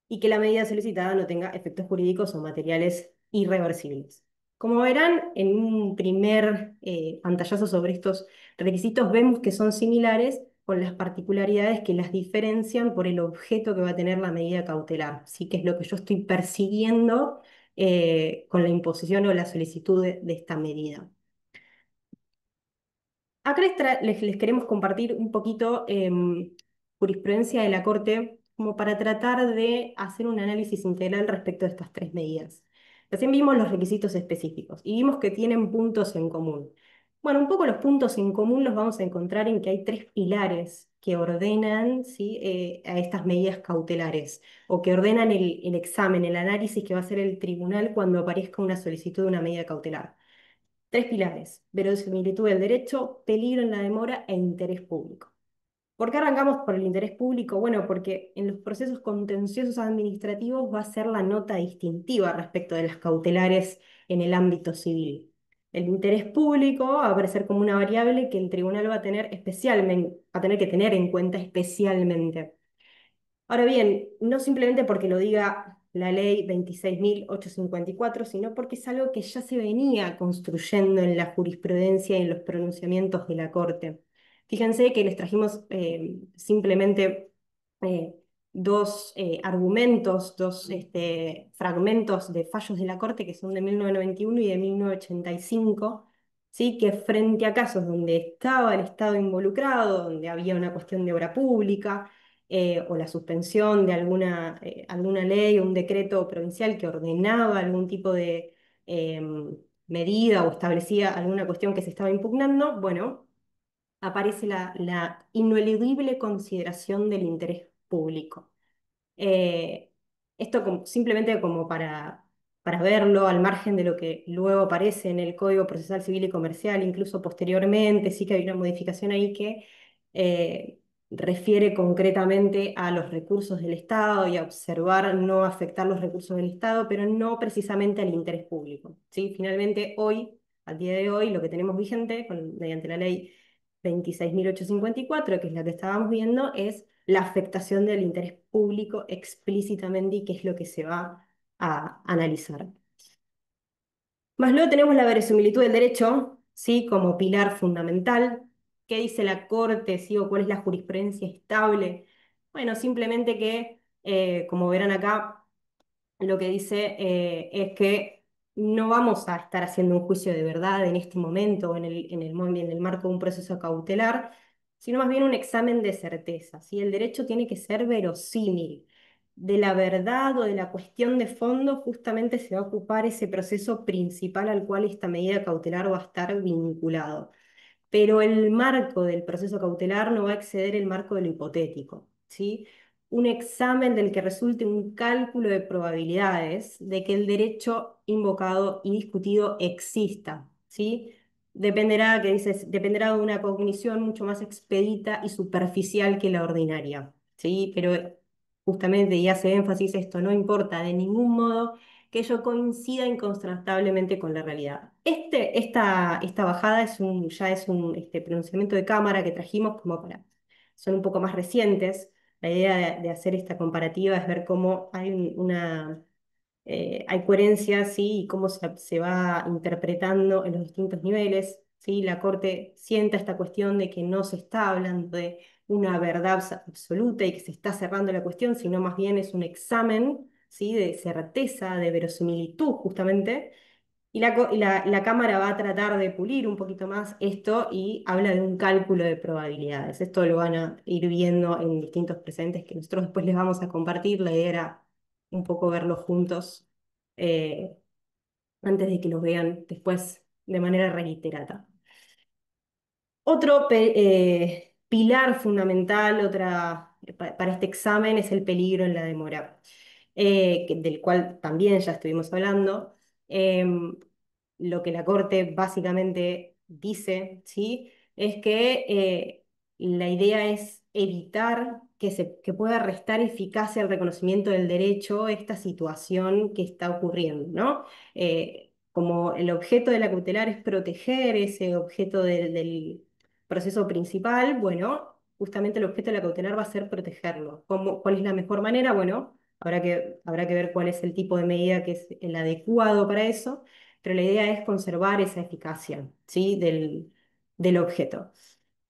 y que la medida solicitada no tenga efectos jurídicos o materiales irreversibles. Como verán, en un primer pantallazo sobre estos requisitos vemos que son similares con las particularidades que las diferencian por el objeto que va a tener la medida cautelar, ¿sí? Que es lo que yo estoy persiguiendo con la imposición o la solicitud de esta medida. Acá les queremos compartir un poquito jurisprudencia de la Corte como para tratar de hacer un análisis integral respecto de estas tres medidas. Recién vimos los requisitos específicos y vimos que tienen puntos en común. Bueno, un poco los puntos en común los vamos a encontrar en que hay tres pilares que ordenan, ¿sí?, a estas medidas cautelares o que ordenan el examen, el análisis que va a hacer el tribunal cuando aparezca una solicitud de una medida cautelar. Tres pilares: verosimilitud del derecho, peligro en la demora e interés público. ¿Por qué arrancamos por el interés público? Bueno, porque en los procesos contenciosos administrativos va a ser la nota distintiva respecto de las cautelares en el ámbito civil. El interés público va a aparecer como una variable que el tribunal va a tener va a tener que tener en cuenta especialmente. Ahora bien, no simplemente porque lo diga la ley 26.854, sino porque es algo que ya se venía construyendo en la jurisprudencia y en los pronunciamientos de la Corte. Fíjense que les trajimos simplemente eh, dos argumentos, dos fragmentos de fallos de la Corte que son de 1991 y de 1985, ¿sí? Que frente a casos donde estaba el Estado involucrado, donde había una cuestión de obra pública, o la suspensión de alguna ley o un decreto provincial que ordenaba algún tipo de medida o establecía alguna cuestión que se estaba impugnando, bueno, aparece la ineludible consideración del interés público. Eh, Esto simplemente como para verlo al margen de lo que luego aparece en el Código Procesal Civil y Comercial, incluso posteriormente, sí que hay una modificación ahí que eh, refiere concretamente a los recursos del Estado y a observar no afectar los recursos del Estado, pero no precisamente al interés público, ¿sí? Finalmente, hoy, al día de hoy, lo que tenemos vigente mediante la ley 26.854, que es la que estábamos viendo, es la afectación del interés público explícitamente y qué es lo que se va a analizar. Más luego tenemos la verosimilitud del derecho, ¿sí?, como pilar fundamental. ¿Qué dice la Corte, sí, o cuál es la jurisprudencia estable? Bueno, simplemente que, como verán acá, lo que dice es que no vamos a estar haciendo un juicio de verdad en este momento, en el marco de un proceso cautelar, sino más bien un examen de certeza, ¿sí? El derecho tiene que ser verosímil. De la verdad o de la cuestión de fondo justamente se va a ocupar ese proceso principal al cual esta medida cautelar va a estar vinculado, pero el marco del proceso cautelar no va a exceder el marco de lo hipotético, ¿sí? Un examen del que resulte un cálculo de probabilidades de que el derecho invocado y discutido exista, ¿sí? Dependerá, que dices, dependerá de una cognición mucho más expedita y superficial que la ordinaria, ¿sí? Pero justamente, y hace énfasis esto, no importa de ningún modo que ello coincida incontrastablemente con la realidad. Esta bajada ya es un pronunciamiento de cámara que trajimos como son un poco más recientes. La idea de hacer esta comparativa es ver cómo hay coherencia, ¿sí?, y cómo se va interpretando en los distintos niveles, ¿sí? La Corte sienta esta cuestión de que no se está hablando de una verdad absoluta y que se está cerrando la cuestión, sino más bien es un examen, ¿sí?, de certeza, de verosimilitud justamente, y la Cámara va a tratar de pulir un poquito más esto y habla de un cálculo de probabilidades. Esto lo van a ir viendo en distintos presentes que nosotros después les vamos a compartir. La idea era un poco verlos juntos eh, antes de que los vean después de manera reiterada. Otro pilar fundamental para este examen es el peligro en la demora, del cual también ya estuvimos hablando. Em, lo que la Corte básicamente dice, ¿sí? Es que la idea es evitar que pueda restar eficacia al reconocimiento del derecho esta situación que está ocurriendo, ¿no? Como el objeto de la cautelar es proteger ese objeto del proceso principal, bueno, justamente el objeto de la cautelar va a ser protegerlo. ¿Cuál es la mejor manera? Bueno, habrá que ver cuál es el tipo de medida que es el adecuado para eso, pero la idea es conservar esa eficacia, ¿sí? del objeto.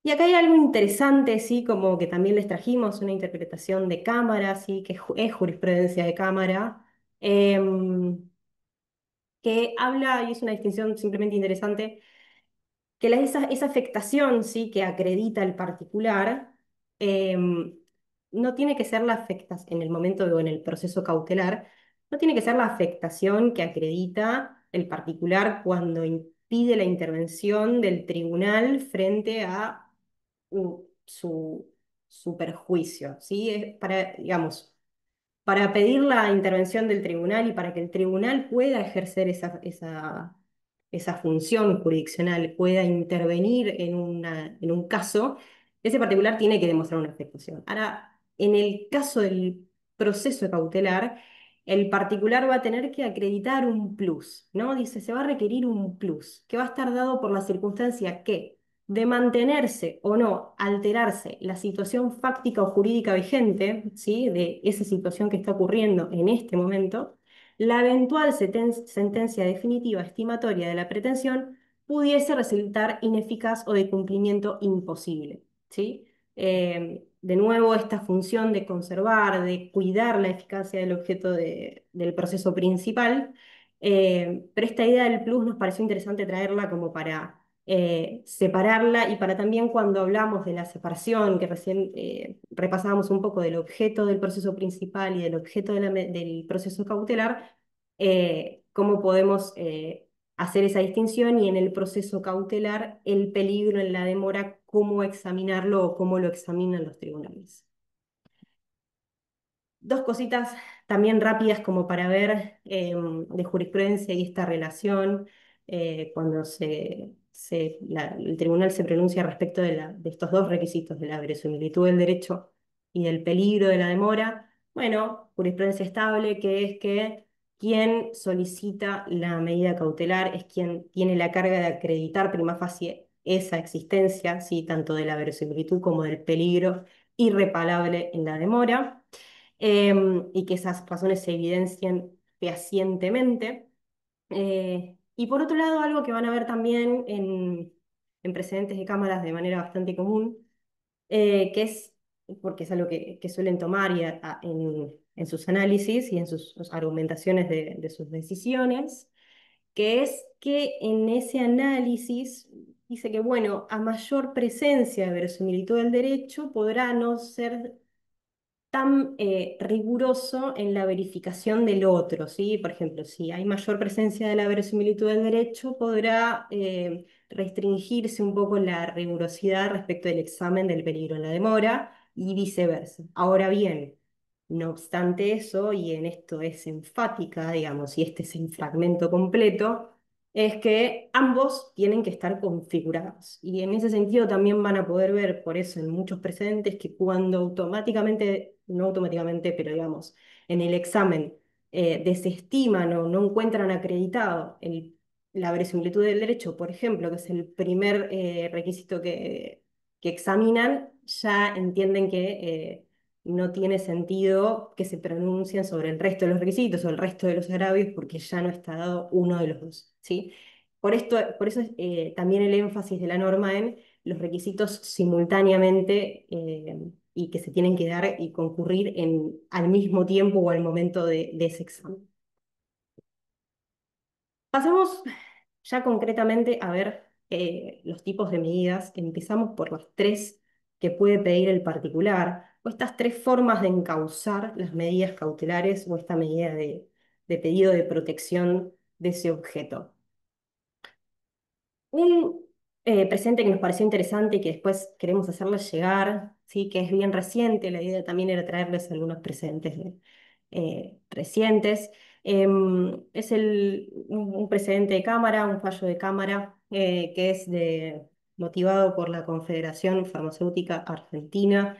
Y acá hay algo interesante, sí, como que también les trajimos una interpretación de cámara, sí, que es jurisprudencia de cámara, que habla, y es una distinción simplemente interesante, que esa afectación, ¿sí? que acredita el particular, em, no tiene que ser la afectación en el momento o en el proceso cautelar, no tiene que ser la afectación que acredita el particular cuando impide la intervención del tribunal frente a su, su perjuicio, ¿sí? Es para, digamos, para pedir la intervención del tribunal y para que el tribunal pueda ejercer esa función jurisdiccional, pueda intervenir en un caso, ese particular tiene que demostrar una afectación. Ahora, en el caso del proceso cautelar, el particular va a tener que acreditar un plus, ¿no? Dice, se va a requerir un plus, que va a estar dado por la circunstancia que de mantenerse o no alterarse la situación fáctica o jurídica vigente, ¿sí? de esa situación que está ocurriendo en este momento, la eventual sentencia definitiva estimatoria de la pretensión pudiese resultar ineficaz o de cumplimiento imposible. ¿Sí? De nuevo, esta función de conservar, de cuidar la eficacia del objeto del proceso principal, pero esta idea del plus nos pareció interesante traerla como para separarla y para también cuando hablamos de la separación, que recién repasábamos un poco del objeto del proceso principal y del objeto del proceso cautelar, cómo podemos hacer esa distinción y en el proceso cautelar el peligro en la demora, cómo examinarlo o cómo lo examinan los tribunales. Dos cositas también rápidas como para ver de jurisprudencia y esta relación cuando el tribunal se pronuncia respecto de estos dos requisitos, de la verosimilitud del derecho y del peligro de la demora. Bueno, jurisprudencia estable, que es que quien solicita la medida cautelar es quien tiene la carga de acreditar prima facie esa existencia, ¿sí? tanto de la verosimilitud como del peligro irreparable en la demora y que esas razones se evidencien fehacientemente. Y por otro lado, algo que van a ver también en precedentes de cámaras de manera bastante común, que es, porque es algo que suelen tomar en sus análisis y en sus argumentaciones de sus decisiones, que es que en ese análisis dice que, bueno, a mayor presencia de verosimilitud del derecho, podrá no ser tan riguroso en la verificación del otro, ¿sí? Por ejemplo, si hay mayor presencia de la verosimilitud del derecho, podrá restringirse un poco la rigurosidad respecto del examen del peligro en la demora y viceversa. Ahora bien, no obstante eso, y en esto es enfática, digamos, y este es el fragmento completo, es que ambos tienen que estar configurados. Y en ese sentido también van a poder ver, por eso en muchos precedentes, que cuando automáticamente, no automáticamente, pero digamos, en el examen desestiman o no encuentran acreditado la verosimilitud del derecho, por ejemplo, que es el primer requisito que examinan, ya entienden que no tiene sentido que se pronuncien sobre el resto de los requisitos o el resto de los agravios porque ya no está dado uno de los dos, ¿sí? Por eso también el énfasis de la norma en los requisitos simultáneamente y que se tienen que dar y concurrir al mismo tiempo o al momento de ese examen. Pasemos ya concretamente a ver los tipos de medidas. Empezamos por las tres que puede pedir el particular, o estas tres formas de encauzar las medidas cautelares o esta medida de pedido de protección de ese objeto. Un presente que nos pareció interesante y que después queremos hacerles llegar, ¿sí? Que es bien reciente, la idea también era traerles algunos precedentes recientes. Es un precedente de Cámara, un fallo de Cámara, que es motivado por la Confederación Farmacéutica Argentina,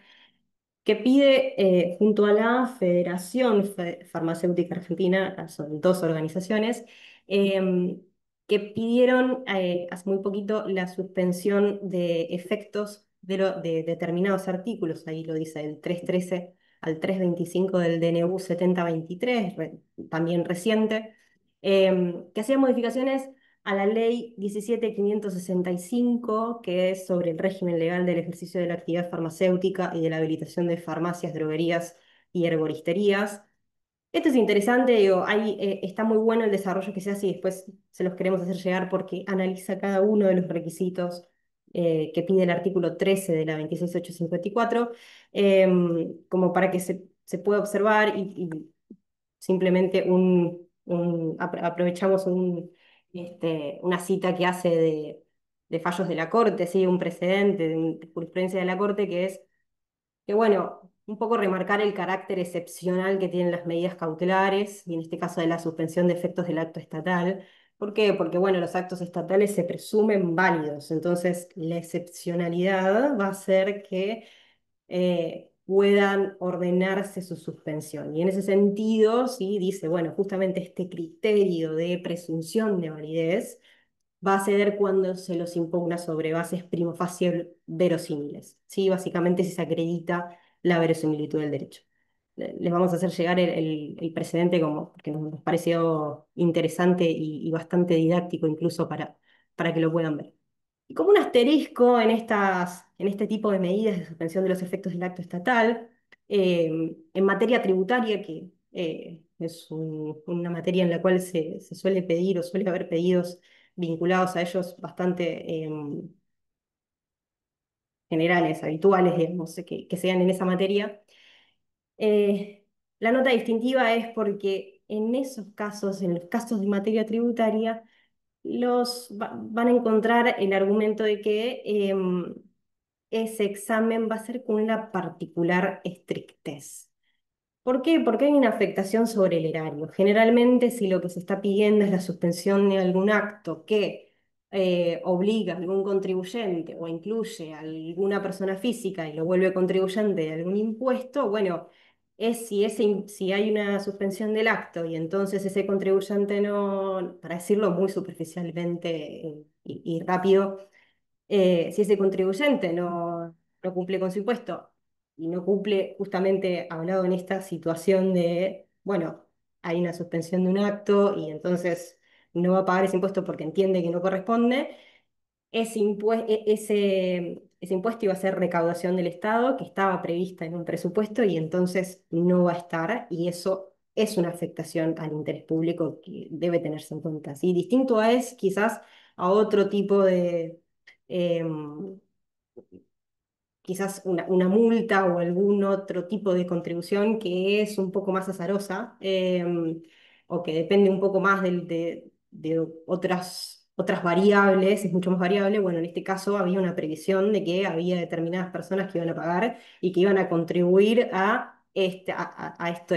que pide, junto a la Federación Farmacéutica Argentina, son dos organizaciones, em, que pidieron hace muy poquito la suspensión de efectos de determinados artículos, ahí lo dice, del 313 al 325 del DNU 7023, también reciente, que hacía modificaciones a la ley 17.565, que es sobre el régimen legal del ejercicio de la actividad farmacéutica y de la habilitación de farmacias, droguerías y herboristerías. Esto es interesante, digo, ahí está muy bueno el desarrollo que se hace y después se los queremos hacer llegar porque analiza cada uno de los requisitos que pide el artículo 13 de la 26854, como para que se pueda observar y simplemente aprovechamos una cita que hace de fallos de la Corte, ¿sí? Un precedente de jurisprudencia de la Corte que es que, bueno, un poco remarcar el carácter excepcional que tienen las medidas cautelares, y en este caso de la suspensión de efectos del acto estatal. ¿Por qué? Porque, bueno, los actos estatales se presumen válidos, entonces la excepcionalidad va a ser que puedan ordenarse su suspensión. Y en ese sentido, sí, dice, bueno, justamente este criterio de presunción de validez va a ceder cuando se los impugna sobre bases prima facie verosímiles, ¿sí? Básicamente si se acredita la verosimilitud del derecho. Les vamos a hacer llegar el precedente como, porque nos pareció interesante y bastante didáctico incluso para que lo puedan ver. Y como un asterisco en este tipo de medidas de suspensión de los efectos del acto estatal, en materia tributaria, que es una materia en la cual se suele pedir o suele haber pedidos vinculados a ellos bastante generales, habituales, digamos, que sean en esa materia. La nota distintiva es porque en esos casos, en los casos de materia tributaria, van a encontrar el argumento de que ese examen va a ser con una particular estrictez. ¿Por qué? Porque hay una afectación sobre el erario. Generalmente, si lo que se está pidiendo es la suspensión de algún acto que obliga a algún contribuyente o incluye a alguna persona física y lo vuelve contribuyente de algún impuesto, bueno, es si hay una suspensión del acto y entonces ese contribuyente no, para decirlo muy superficialmente y rápido, si ese contribuyente no cumple con su impuesto y no cumple justamente hablado en esta situación de, bueno, hay una suspensión de un acto y entonces no va a pagar ese impuesto porque entiende que no corresponde, ese impuesto iba a ser recaudación del Estado que estaba prevista en un presupuesto y entonces no va a estar y eso es una afectación al interés público que debe tenerse en cuenta. ¿Sí? Distinto es quizás a otro tipo de em, quizás una multa o algún otro tipo de contribución que es un poco más azarosa, o que depende un poco más de otras variables, es mucho más variable. Bueno, en este caso había una previsión de que había determinadas personas que iban a pagar y que iban a contribuir a este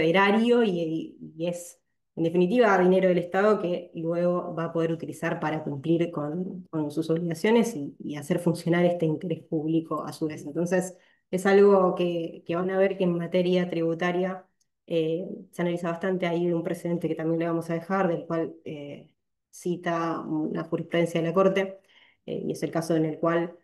erario y es en definitiva, dinero del Estado que luego va a poder utilizar para cumplir con sus obligaciones y hacer funcionar este interés público a su vez. Entonces, es algo que van a ver que en materia tributaria se analiza bastante. Hay un precedente que también le vamos a dejar, del cual cita una jurisprudencia de la Corte, y es el caso en el cual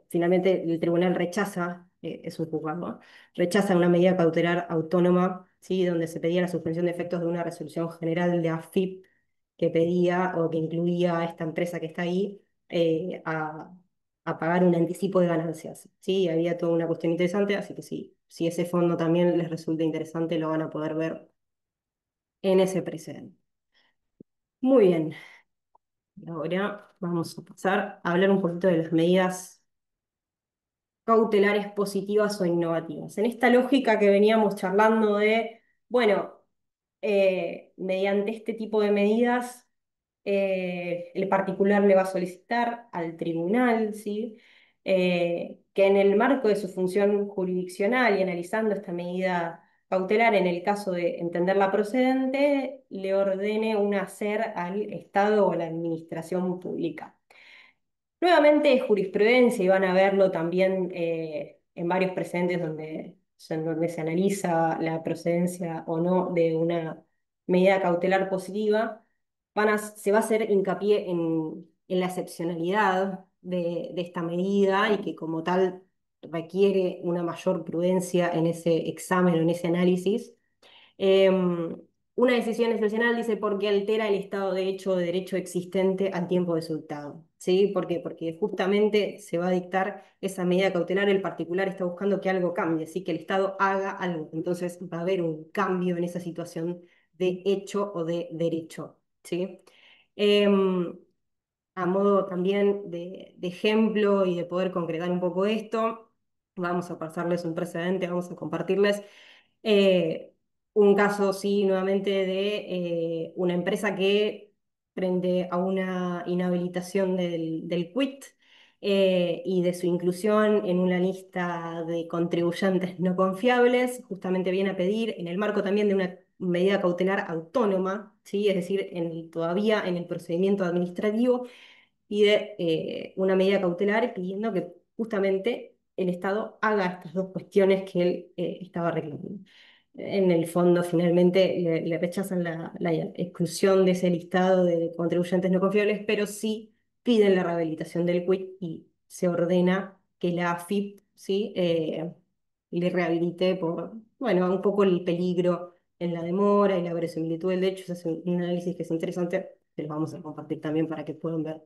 finalmente el tribunal rechaza, es un juzgado, ¿no? Rechaza una medida cautelar autónoma, ¿sí? Donde se pedía la suspensión de efectos de una resolución general de AFIP que pedía o que incluía a esta empresa que está ahí a pagar un anticipo de ganancias. ¿Sí? Había toda una cuestión interesante, así que sí, si ese fondo también les resulta interesante, lo van a poder ver en ese precedente. Muy bien, ahora vamos a pasar a hablar un poquito de las medidas cautelares positivas o innovativas. En esta lógica que veníamos charlando de, bueno, mediante este tipo de medidas, el particular le va a solicitar al tribunal, ¿sí? Que en el marco de su función jurisdiccional y analizando esta medida cautelar, en el caso de entenderla procedente, le ordene un hacer al Estado o a la administración pública. Nuevamente es jurisprudencia y van a verlo también en varios precedentes donde se analiza la procedencia o no de una medida cautelar positiva. Se va a hacer hincapié en la excepcionalidad de esta medida y que como tal requiere una mayor prudencia en ese examen o en ese análisis. Una decisión excepcional dice porque altera el estado de hecho o de derecho existente al tiempo de su dictado. ¿Sí? ¿Por qué? Porque justamente se va a dictar esa medida cautelar, el particular está buscando que algo cambie, así que el Estado haga algo. Entonces va a haber un cambio en esa situación de hecho o de derecho. ¿Sí? Em, a modo también de ejemplo y de poder concretar un poco esto, vamos a pasarles un precedente, vamos a compartirles eh, un caso, sí, nuevamente de una empresa que frente a una inhabilitación del quit y de su inclusión en una lista de contribuyentes no confiables, justamente viene a pedir en el marco también de una medida cautelar autónoma, ¿sí? Es decir, todavía en el procedimiento administrativo pide una medida cautelar pidiendo que justamente el Estado haga estas dos cuestiones que él estaba reclamando. En el fondo, finalmente, le rechazan la exclusión de ese listado de contribuyentes no confiables, pero sí piden la rehabilitación del quit y se ordena que la AFIP, ¿sí? Le rehabilite por, bueno, un poco el peligro en la demora y la verosimilitud del hecho. Se hace un análisis que es interesante, se los vamos a compartir también para que puedan ver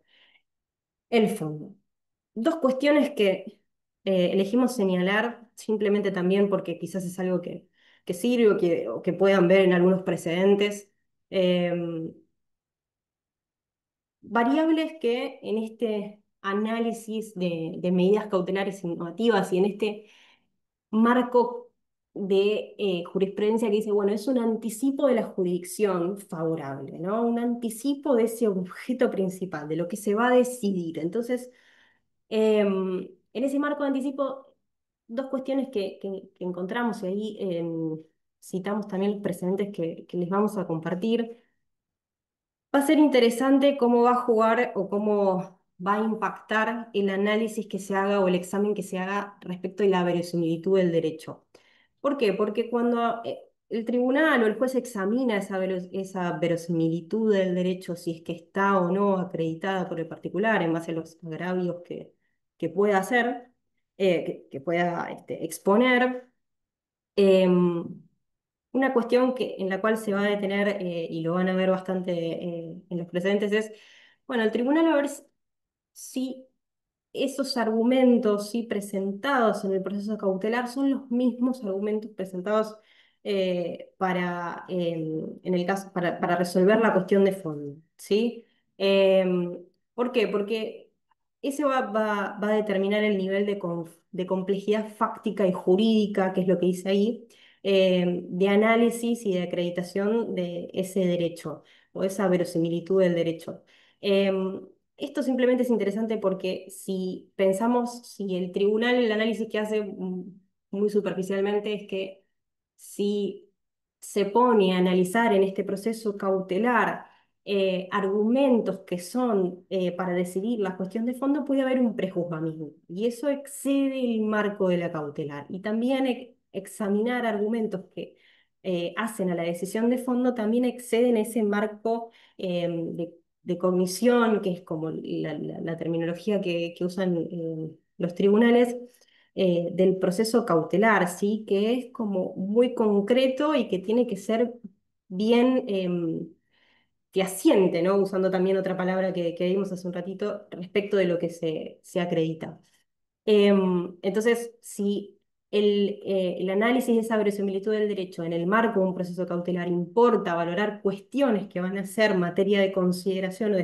el fondo. Dos cuestiones que elegimos señalar simplemente también porque quizás es algo que sirve o que puedan ver en algunos precedentes. Em, Variables que en este análisis de medidas cautelares innovativas y en este marco de jurisprudencia que dice, bueno, es un anticipo de la jurisdicción favorable, ¿no? Un anticipo de ese objeto principal, de lo que se va a decidir. Entonces, en ese marco de anticipo, dos cuestiones que encontramos y ahí citamos también los precedentes que les vamos a compartir. Va a ser interesante cómo va a jugar o cómo va a impactar el análisis que se haga o el examen que se haga respecto de la verosimilitud del derecho. ¿Por qué? Porque cuando el tribunal o el juez examina esa verosimilitud del derecho, si es que está o no acreditada por el particular en base a los agravios que pueda hacer, que pueda exponer, em, una cuestión en la cual se va a detener, y lo van a ver bastante en los precedentes, es, bueno, el tribunal va a ver si esos argumentos sí presentados en el proceso cautelar son los mismos argumentos presentados en el caso, para resolver la cuestión de fondo, ¿sí? ¿Por qué? Porque ese va a determinar el nivel de complejidad fáctica y jurídica, que es lo que dice ahí, de análisis y de acreditación de ese derecho o esa verosimilitud del derecho. Em, Esto simplemente es interesante porque si pensamos, si el tribunal, el análisis que hace muy superficialmente es que si se pone a analizar en este proceso cautelar argumentos que son para decidir la cuestión de fondo, puede haber un prejuzgamiento. Y eso excede el marco de la cautelar. Y también examinar argumentos que hacen a la decisión de fondo también exceden ese marco de cognición, que es como la terminología que usan los tribunales, del proceso cautelar, ¿sí? Que es como muy concreto y que tiene que ser bien fehaciente, ¿no? Usando también otra palabra que vimos hace un ratito respecto de lo que se acredita. Entonces, si el análisis de esa verosimilitud del derecho en el marco de un proceso cautelar importa valorar cuestiones que van a ser materia de consideración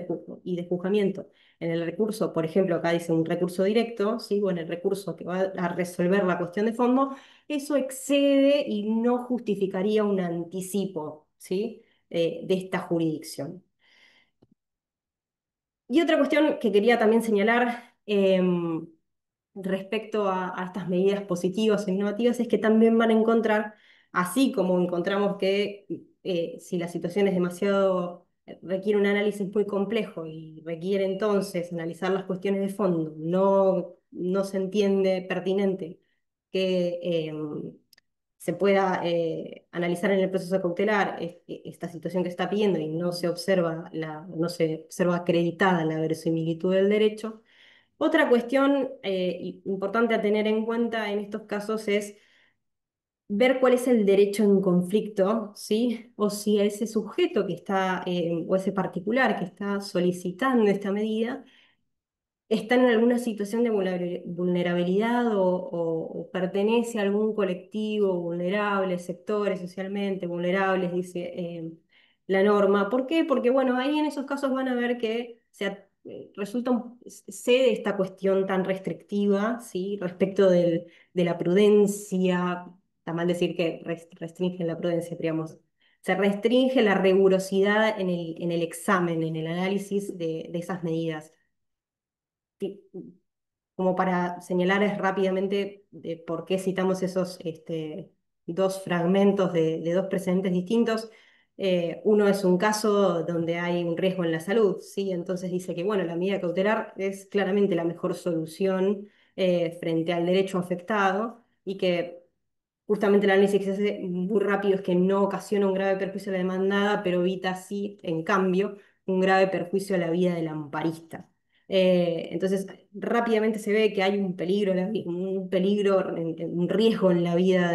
y de juzgamiento en el recurso, por ejemplo, acá dice un recurso directo, ¿sí? O en el recurso que va a resolver la cuestión de fondo, eso excede y no justificaría un anticipo, ¿sí? De esta jurisdicción. Y otra cuestión que quería también señalar, respecto a estas medidas positivas e innovativas, es que también van a encontrar, así como encontramos que si la situación es demasiado, requiere un análisis muy complejo y requiere entonces analizar las cuestiones de fondo, no se entiende pertinente que se pueda analizar en el proceso cautelar esta situación que está pidiendo y no se observa acreditada la verosimilitud del derecho. Otra cuestión importante a tener en cuenta en estos casos es ver cuál es el derecho en conflicto, ¿sí? O si ese sujeto que está, o ese particular que está solicitando esta medida está en alguna situación de vulnerabilidad o pertenece a algún colectivo vulnerable, sectores socialmente vulnerables, dice la norma. ¿Por qué? Porque, bueno, ahí en esos casos van a ver que cede esta cuestión tan restrictiva, ¿sí? Respecto de la prudencia, está mal decir que restringen la prudencia, digamos. Se restringe la rigurosidad en el examen, en el análisis de esas medidas ti- como para señalar rápidamente de por qué citamos esos dos fragmentos de dos precedentes distintos. Uno es un caso donde hay un riesgo en la salud, ¿sí? Entonces dice que, bueno, la medida cautelar es claramente la mejor solución frente al derecho afectado y que justamente el análisis que se hace muy rápido es que no ocasiona un grave perjuicio a la demandada, pero evita sí, en cambio, un grave perjuicio a la vida del amparista. Entonces, rápidamente se ve que hay un peligro, un peligro, un riesgo en la vida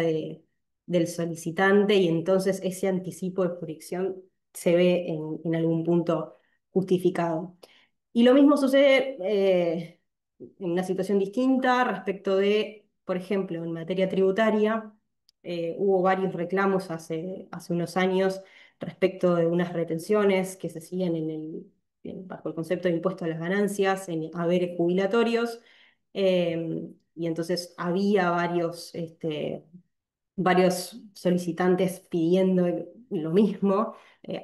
del solicitante y entonces ese anticipo de jurisdicción se ve en algún punto justificado. Y lo mismo sucede en una situación distinta respecto de, por ejemplo, en materia tributaria, hubo varios reclamos hace unos años respecto de unas retenciones que se hacían bajo el concepto de impuesto a las ganancias, en haberes jubilatorios, y entonces había varios solicitantes pidiendo lo mismo.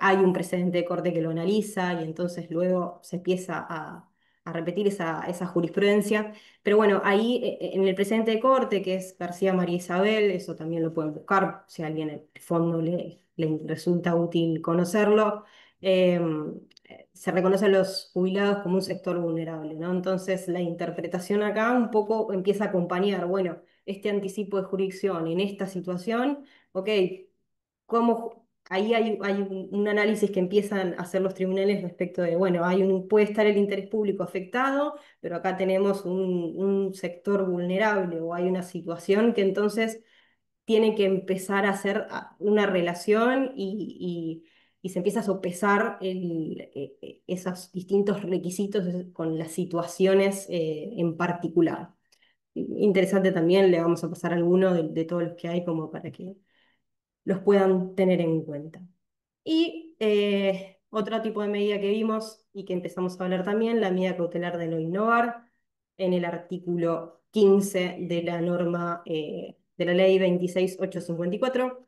Hay un precedente de corte que lo analiza y entonces luego se empieza a repetir esa jurisprudencia. Pero bueno, ahí en el precedente de corte, que es García María Isabel, eso también lo pueden buscar si a alguien en el fondo le resulta útil conocerlo. Se reconocen los jubilados como un sector vulnerable, ¿no? Entonces la interpretación acá un poco empieza a acompañar, bueno, este anticipo de jurisdicción en esta situación, ok, ahí hay un análisis que empiezan a hacer los tribunales respecto de, bueno, puede estar el interés público afectado, pero acá tenemos un sector vulnerable o hay una situación que entonces tiene que empezar a hacer una relación y se empieza a sopesar esos distintos requisitos con las situaciones en particular. Interesante también, le vamos a pasar alguno de todos los que hay como para que los puedan tener en cuenta. Y otro tipo de medida que vimos y que empezamos a hablar también, la medida cautelar de no innovar, en el artículo 15 de la norma de la ley 26.854.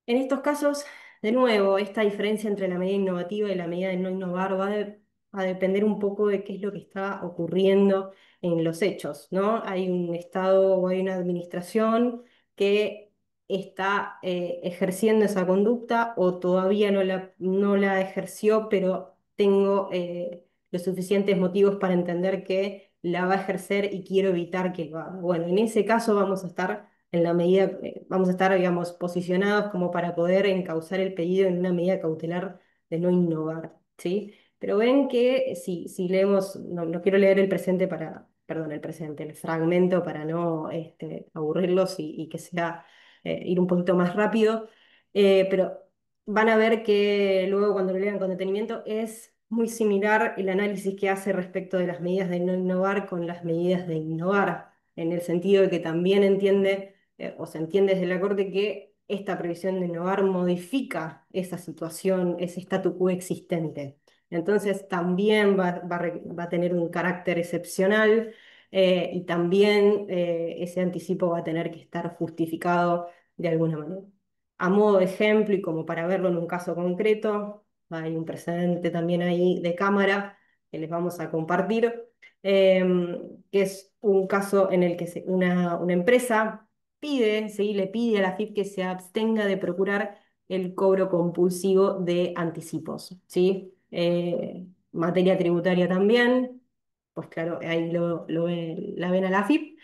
En estos casos, de nuevo, esta diferencia entre la medida innovativa y la medida de no innovar va a depender un poco de qué es lo que está ocurriendo en los hechos, ¿no? Hay un Estado o hay una administración que está ejerciendo esa conducta o todavía no la ejerció, pero tengo los suficientes motivos para entender que la va a ejercer y quiero evitar que lo haga. Bueno, en ese caso vamos a estar en la medida, vamos a estar, digamos, posicionados como para poder encauzar el pedido en una medida cautelar de no innovar, ¿sí? Pero ven que si leemos, no quiero leer el presente perdón, el fragmento para no aburrirlos y que sea ir un poquito más rápido, pero van a ver que luego cuando lo lean con detenimiento es muy similar el análisis que hace respecto de las medidas de no innovar con las medidas de innovar. en el sentido de que también entiende, o se entiende desde la Corte que esta previsión de innovar modifica esa situación, ese statu quo existente. Entonces también va a tener un carácter excepcional, y también ese anticipo va a tener que estar justificado de alguna manera. A modo de ejemplo y como para verlo en un caso concreto, hay un precedente también ahí de cámara que les vamos a compartir, que es un caso en el que una empresa pide, ¿sí? Le pide a la AFIP que se abstenga de procurar el cobro compulsivo de anticipos, ¿sí? Materia tributaria también, pues claro, ahí la ven a la AFIP.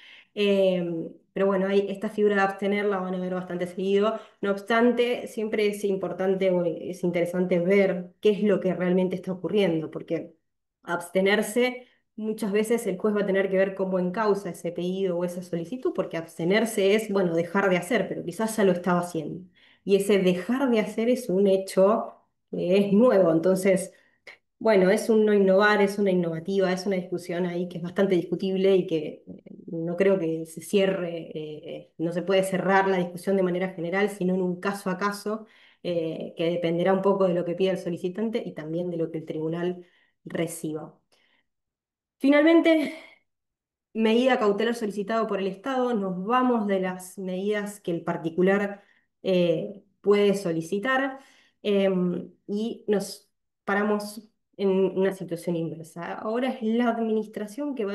Pero bueno, esta figura de abstener la van a ver bastante seguido. No obstante, siempre es importante o es interesante ver qué es lo que realmente está ocurriendo, porque abstenerse, muchas veces el juez va a tener que ver cómo encausa ese pedido o esa solicitud, porque abstenerse es, bueno, dejar de hacer, pero quizás ya lo estaba haciendo. Y ese dejar de hacer es un hecho que es nuevo, entonces... Bueno, es un no innovar, es una innovativa, es una discusión ahí que es bastante discutible y que no creo que se cierre, no se puede cerrar la discusión de manera general, sino en un caso a caso, que dependerá un poco de lo que pida el solicitante y también de lo que el tribunal reciba. Finalmente, medida cautelar solicitado por el Estado, nos vamos de las medidas que el particular puede solicitar, y nos paramos en una situación inversa. Ahora es la administración quien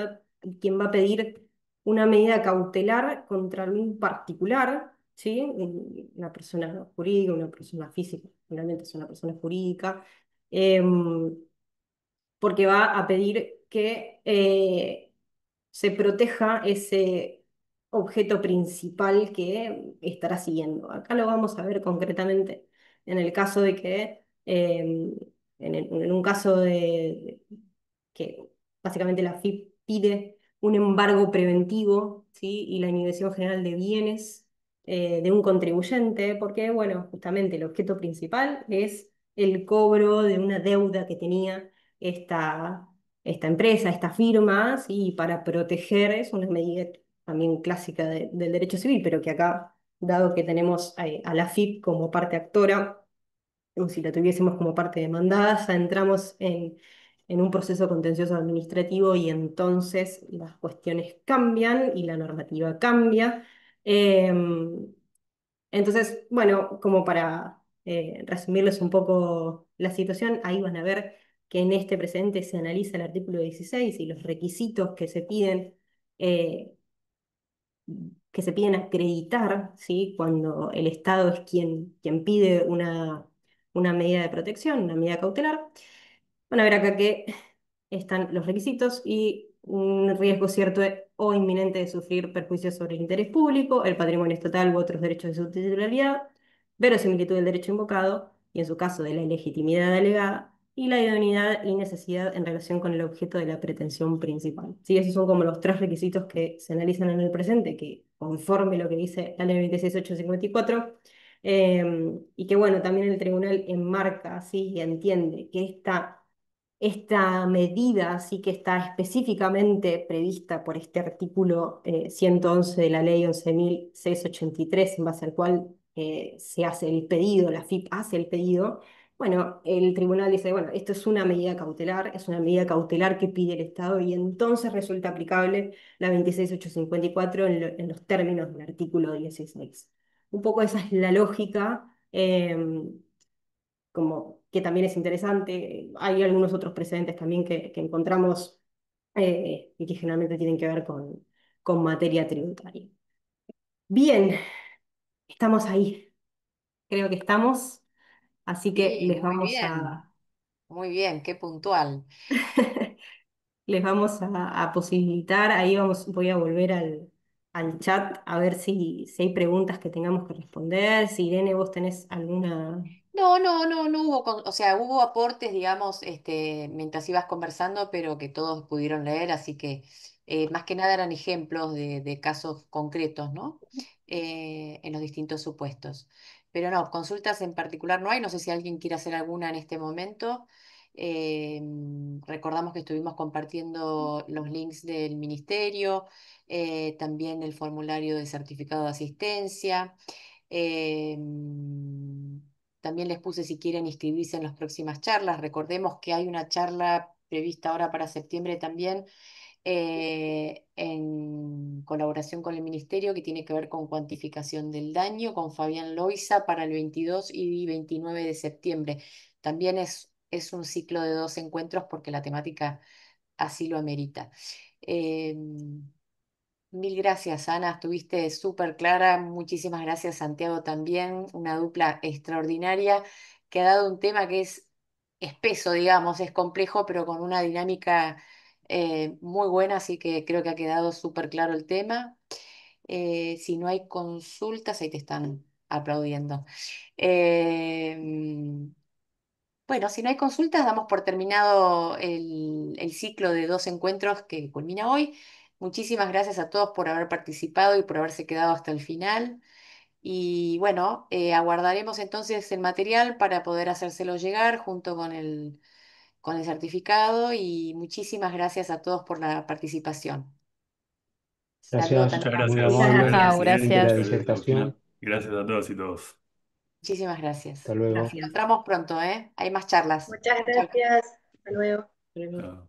va a pedir una medida cautelar contra un particular, ¿sí? Una persona jurídica, una persona física, finalmente es una persona jurídica, em, porque va a pedir que se proteja ese objeto principal que estará siguiendo. Acá lo vamos a ver concretamente en el caso de que, en un caso que básicamente la FIP pide un embargo preventivo, ¿sí? Y la inhibición general de bienes de un contribuyente, porque, bueno, justamente el objeto principal es el cobro de una deuda que tenía esta empresa, esta firma, ¿sí? Y para proteger, es una medida también clásica del derecho civil, pero que acá, dado que tenemos a la FIP como parte actora, o si la tuviésemos como parte demandada, ya entramos en un proceso contencioso administrativo y entonces las cuestiones cambian y la normativa cambia. Entonces, bueno, como para resumirles un poco la situación, ahí van a ver que en este precedente se analiza el artículo 16 y los requisitos eh, que se piden acreditar, ¿sí? Cuando el Estado es quien pide una medida de protección, una medida cautelar. Van a ver acá que están los requisitos y un riesgo cierto o inminente de sufrir perjuicios sobre el interés público, el patrimonio estatal u otros derechos de su titularidad, verosimilitud del derecho invocado y en su caso de la ilegitimidad alegada y la idoneidad y necesidad en relación con el objeto de la pretensión principal. Sí, esos son como los tres requisitos que se analizan en el presente, que conforme lo que dice la ley 26854, y que bueno, también el tribunal enmarca, ¿sí? Y entiende que esta medida sí que está específicamente prevista por este artículo 111 de la ley 11.683, en base al cual se hace el pedido, la FIP hace el pedido. Bueno, el tribunal dice, bueno, esto es una medida cautelar, es una medida cautelar que pide el Estado y entonces resulta aplicable la 26.854 en los términos del artículo 16. Un poco esa es la lógica. Como que también es interesante. Hay algunos otros precedentes también que encontramos, y que generalmente tienen que ver con materia tributaria. Bien, estamos ahí. Creo que estamos, así que Sí, muy bien, qué puntual. les vamos a posibilitar, ahí voy a volver al chat a ver si hay preguntas que tengamos que responder. Si Irene, vos tenés alguna... No hubo, o sea, hubo aportes, digamos, mientras ibas conversando, pero que todos pudieron leer, así que más que nada eran ejemplos de casos concretos, ¿no? En los distintos supuestos. Pero no, consultas en particular no hay, no sé si alguien quiere hacer alguna en este momento. Recordamos que estuvimos compartiendo los links del ministerio, también el formulario de certificado de asistencia. em, También les puse si quieren inscribirse en las próximas charlas. Recordemos que hay una charla prevista ahora para septiembre también, en colaboración con el Ministerio, que tiene que ver con cuantificación del daño, con Fabián Loiza para el 22 y 29 de septiembre. También es un ciclo de 2 encuentros porque la temática así lo amerita. Mil gracias, Ana, estuviste súper clara. Muchísimas gracias, Santiago, también. Una dupla extraordinaria que ha dado un tema que es espeso, digamos, es complejo, pero con una dinámica muy buena, así que creo que ha quedado súper claro el tema. Si no hay consultas, ahí te están aplaudiendo. Eh, bueno, si no hay consultas, damos por terminado el ciclo de 2 encuentros que culmina hoy. Muchísimas gracias a todos por haber participado y por haberse quedado hasta el final. Y bueno, aguardaremos entonces el material para poder hacérselo llegar junto con el certificado. Y muchísimas gracias a todos por la participación. Saludo Gracias, también Muchas a muy gracias. Muchas amable. Gracias, Chao, gracias. Excelente presidente. la gracias. Gracias, Agustina. disertación. Y gracias a todos y todos. muchísimas gracias. Hasta luego. Gracias. Nos encontramos pronto, ¿eh? Hay más charlas. Muchas Chao. gracias. Hasta luego. Chao.